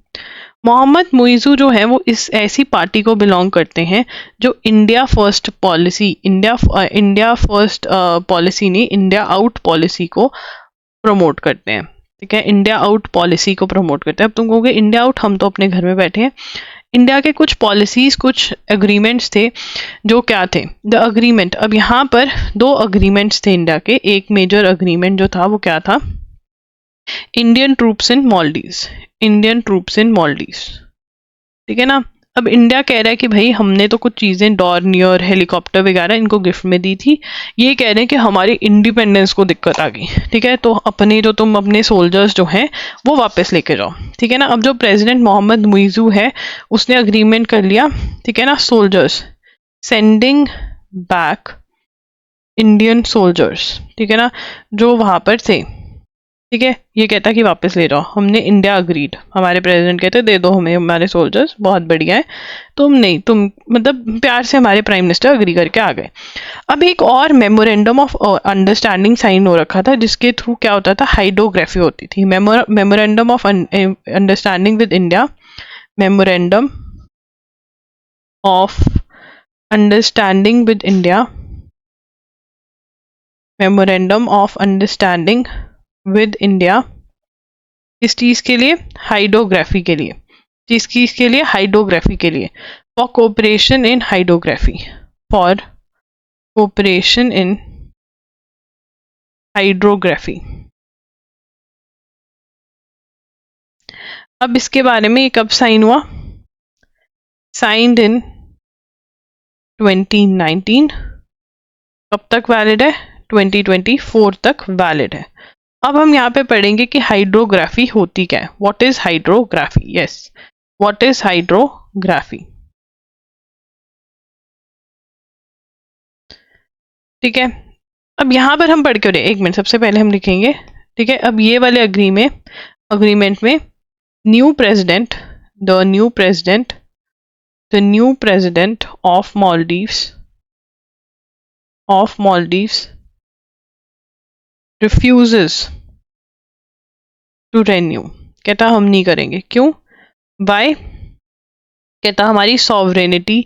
मोहम्मद मुइजू जो है वो इस ऐसी पार्टी को बिलोंग करते हैं जो India first policy, India first policy नहीं, इंडिया आउट पॉलिसी को प्रमोट करते हैं. ठीक है, इंडिया आउट पॉलिसी को प्रमोट करते हैं. अब तुम कहोगे इंडिया आउट, हम तो अपने घर में बैठे हैं. इंडिया के कुछ पॉलिसीज, कुछ एग्रीमेंट्स थे जो क्या थे, द अग्रीमेंट. अब यहाँ पर दो अग्रीमेंट्स थे इंडिया के. एक मेजर अग्रीमेंट जो था वो क्या था, Indian troops in Maldives, Indian troops in Maldives, ठीक है ना। अब इंडिया कह रहा है कि भाई हमने तो कुछ चीज़ें डॉर्नियर हेलीकॉप्टर वगैरह इनको गिफ्ट में दी थी, ये कह रहे हैं कि हमारी इंडिपेंडेंस को दिक्कत आ गई, ठीक है, तो अपने जो तुम अपने सोल्जर्स जो हैं वो वापस लेके जाओ, ठीक है ना। अब जो प्रेसिडेंट मोहम्मद मुइजू है उसने अग्रीमेंट कर लिया, ठीक है ना, soldiers sending back Indian soldiers, ठीक है ना, जो वहां पर थे, ठीक है, ये कहता कि वापस ले जाओ, हमने इंडिया अग्रीड, हमारे प्रेसिडेंट कहते दे दो हमें हमारे सोल्जर्स, बहुत बढ़िया है, तुम नहीं, तुम मतलब प्यार से हमारे प्राइम मिनिस्टर अग्री करके आ गए। अब एक और मेमोरेंडम ऑफ अंडरस्टैंडिंग साइन हो रखा था जिसके थ्रू क्या होता था, हाइड्रोग्राफी होती थी। Memorandum of understanding with India, memorandum of understanding with India, memorandum of understanding with India, इस चीज के लिए, हाइड्रोग्राफी के लिए, किस चीज के लिए, हाइड्रोग्राफी के लिए, for cooperation in hydrography, for cooperation in hydrography. अब इसके बारे में ये कब साइन हुआ, साइंड इन 2019, कब तक वैलिड है, 2024 तक वैलिड है। अब हम यहाँ पे पढ़ेंगे कि हाइड्रोग्राफी होती क्या है, what is hydrography, yes, what is hydrography, ठीक है। अब यहाँ पर हम पढ़ के रहे, एक मिनट, सबसे पहले हम लिखेंगे, ठीक है। अब ये वाले अग्रीमेंट में new president, the new president, the new president of Maldives refuses to renew, कहता हम नहीं करेंगे, क्यों, बाय, कहता हमारी सॉवरेनिटी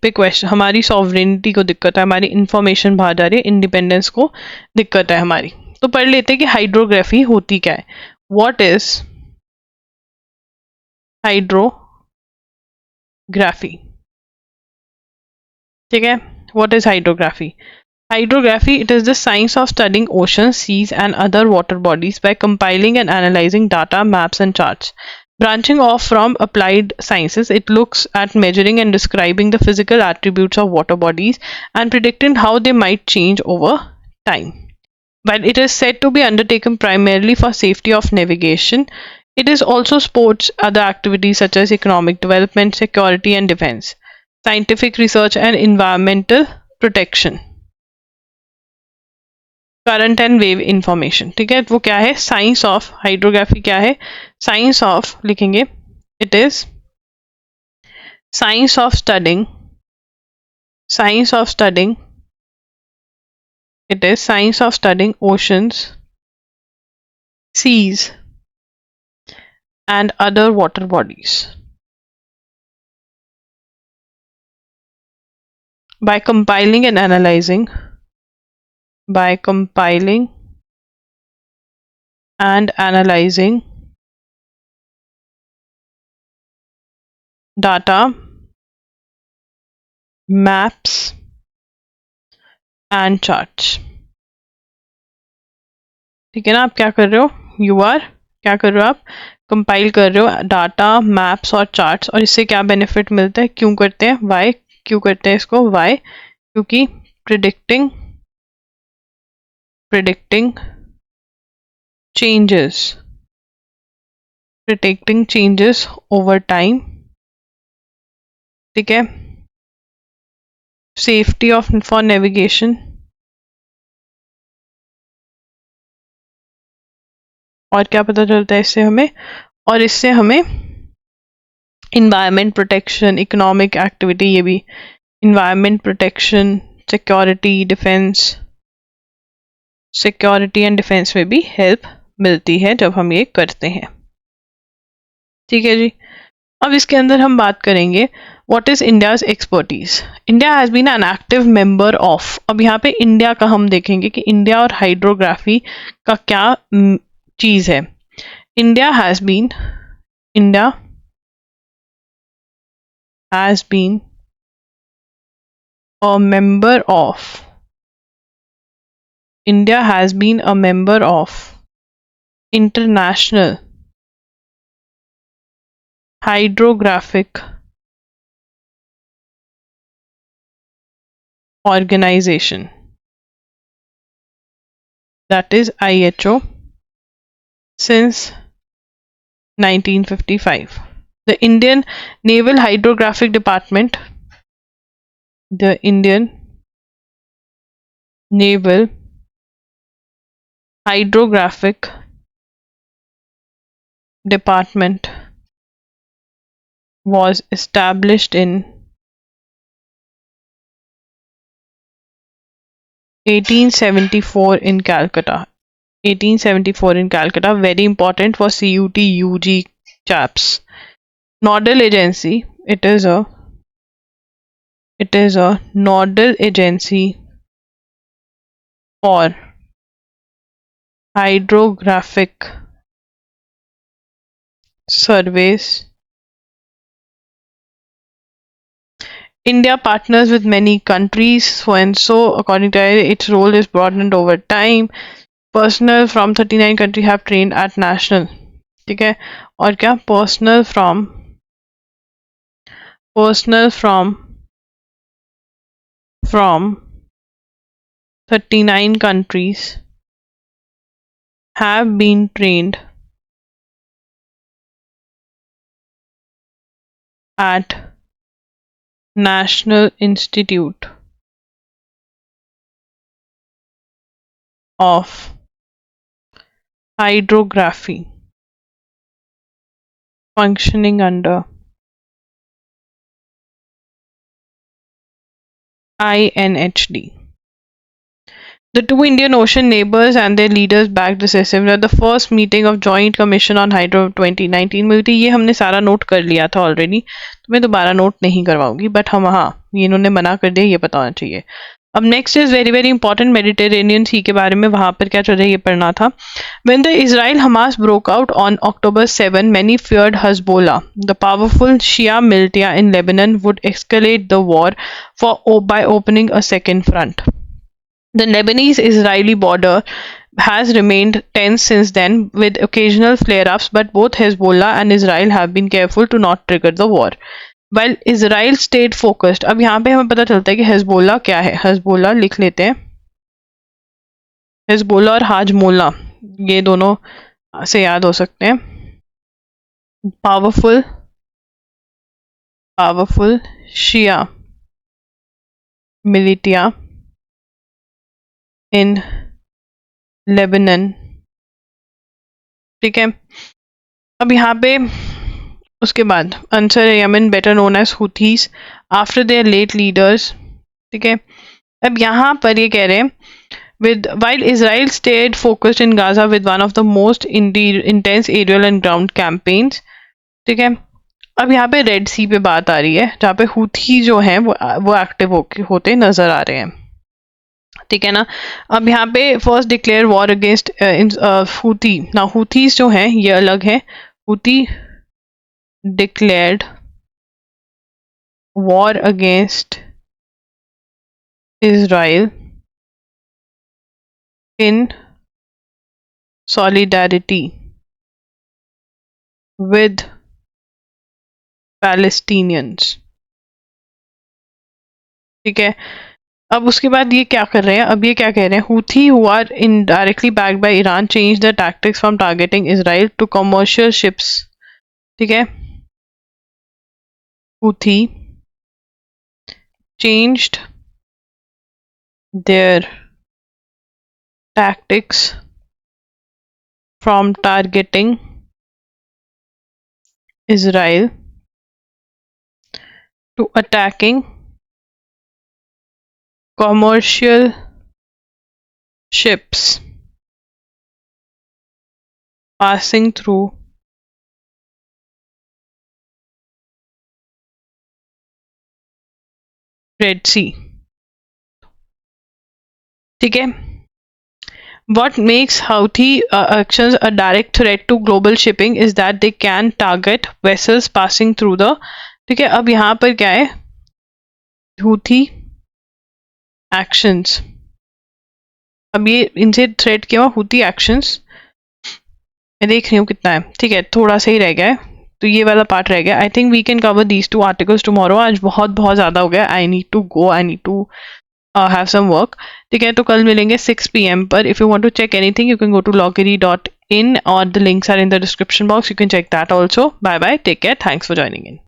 पे क्वेश्चन, हमारी सॉवरेनिटी को दिक्कत है, हमारी इंफॉर्मेशन बाहर जा रही है, इंडिपेंडेंस को दिक्कत है हमारी। तो पढ़ लेते हैं कि हाइड्रोग्राफी होती क्या है, व्हाट इज हाइड्रोग्राफी, ठीक है, what is hydrography, Hydrography, it is the science of studying oceans, seas, and other water bodies by compiling and analyzing data, maps, and charts. Branching off from applied sciences, it looks at measuring and describing the physical attributes of water bodies and predicting how they might change over time. While it is said to be undertaken primarily for safety of navigation, it is also supports other activities such as economic development, security and defense, scientific research, and environmental protection, current and wave information, ठीक है। वो क्या है, science of hydrography क्या है, science of लिखेंगे, it is science of studying, science of studying, it is science of studying oceans, seas and other water bodies by compiling and analyzing, by compiling and analyzing data, maps and charts, ठीक है ना। आप क्या कर रहे हो, क्या कर रहे हो, आप कंपाइल कर रहे हो डाटा, मैप्स और चार्ट्स, और इससे क्या बेनिफिट मिलता है, क्यों करते हैं, वाई, क्यों करते हैं इसको, वाई, क्योंकि प्रिडिक्टिंग चेंजेस ओवर टाइम, ठीक है, सेफ्टी ऑफ फॉर नेविगेशन, और क्या पता चलता है इससे हमें, और इससे हमें इन्वायरमेंट प्रोटेक्शन, इकोनॉमिक एक्टिविटी, ये भी environment protection, security and defence में भी हेल्प मिलती है जब हम ये करते हैं, ठीक है जी। अब इसके अंदर हम बात करेंगे what is India's expertise, India has been an active member of, अब यहाँ पे इंडिया का हम देखेंगे कि इंडिया और हाइड्रोग्राफी का क्या चीज है, India has been a member of, India has been a member of International Hydrographic Organization, that is IHO, since 1955. The Indian Naval Hydrographic Department, the Indian Naval Hydrographic Department was established in 1874 in Calcutta. 1874 in Calcutta, very important for CUT UG chaps. Nodal agency, it is a nodal agency for hydrographic surveys. India partners with many countries, so and so according to its role is broadened over time. Personnel from 39 countries have trained at national. ठीक है, और क्या personnel from 39 countries have been trained at National Institute of Hydrography, functioning under INHD. The two Indian Ocean neighbors and their leaders backed the system. At the first meeting of Joint Commission on Hydro 2019 में हुई, ये हमने सारा note कर लिया था already, तो मैं दोबारा नोट नहीं करवाऊंगी, बट हम हाँ ये इन्होंने मना कर दिया, ये पता होना चाहिए. अब next is very very important, Mediterranean sea के बारे में, वहां पर क्या चल रहा है ये पढ़ना था. When the Israel-Hamas broke out on October 7, many feared Hezbollah, the powerful Shia militia in Lebanon, would escalate the war by opening a second front. The Lebanese-Israeli border has remained tense since then, with occasional flare-ups, but both Hezbollah and Israel have been careful to not trigger the war. While Israel stayed focused, अब यहाँ पे हमें पता चलता है कि Hezbollah क्या है. हेजबोला लिख लेते हैं, हेजबोला और हाजमोला ये दोनों से याद हो सकते हैं. Powerful Shia militia in Lebanon. ठीक है, अब यहाँ पे उसके बाद Ansar Yemen, better known as Houthis, after their late leaders. ठीक है, अब यहाँ पर ये कह रहे हैं while Israel stayed focused in Gaza with one of the most intense aerial and ground campaigns. ठीक है, अब यहाँ पे रेड सी पे बात आ रही है, जहाँ पे हूथी जो हैं वो एक्टिव होते नजर आ रहे हैं. ठीक है ना. अब यहाँ पे first declare war against Houthi. ना हूथीज जो हैं ये अलग है. Houthi declared war against Israel in solidarity with Palestinians. ठीक है, अब उसके बाद ये क्या कर रहे हैं, अब ये क्या कह रहे हैं, Houthi who are indirectly backed by Iran changed their tactics from targeting Israel to commercial ships. ठीक है, Houthi changed their tactics from targeting Israel to attacking commercial ships passing through Red Sea. ठीक है, what makes Houthi actions a direct threat to global shipping is that they can target vessels passing through the. ठीक है, अब यहाँ पर क्या है, Houthi actions, अब ये इनसे थ्रेट किया हुआ Houthi actions मैं देख रही हूँ कितना है, ठीक है, थोड़ा सा ही रह गया है, तो ये वाला पार्ट रह गया. I think we can cover these 2 articles tomorrow. आज बहुत बहुत ज़्यादा हो गया. I need to go, I need to have some work. ठीक है, तो कल मिलेंगे 6 PM पर. If you want to check anything you can go to loggery.in or the links are in the description box. You can check that also. Bye bye, take care, thanks for joining in.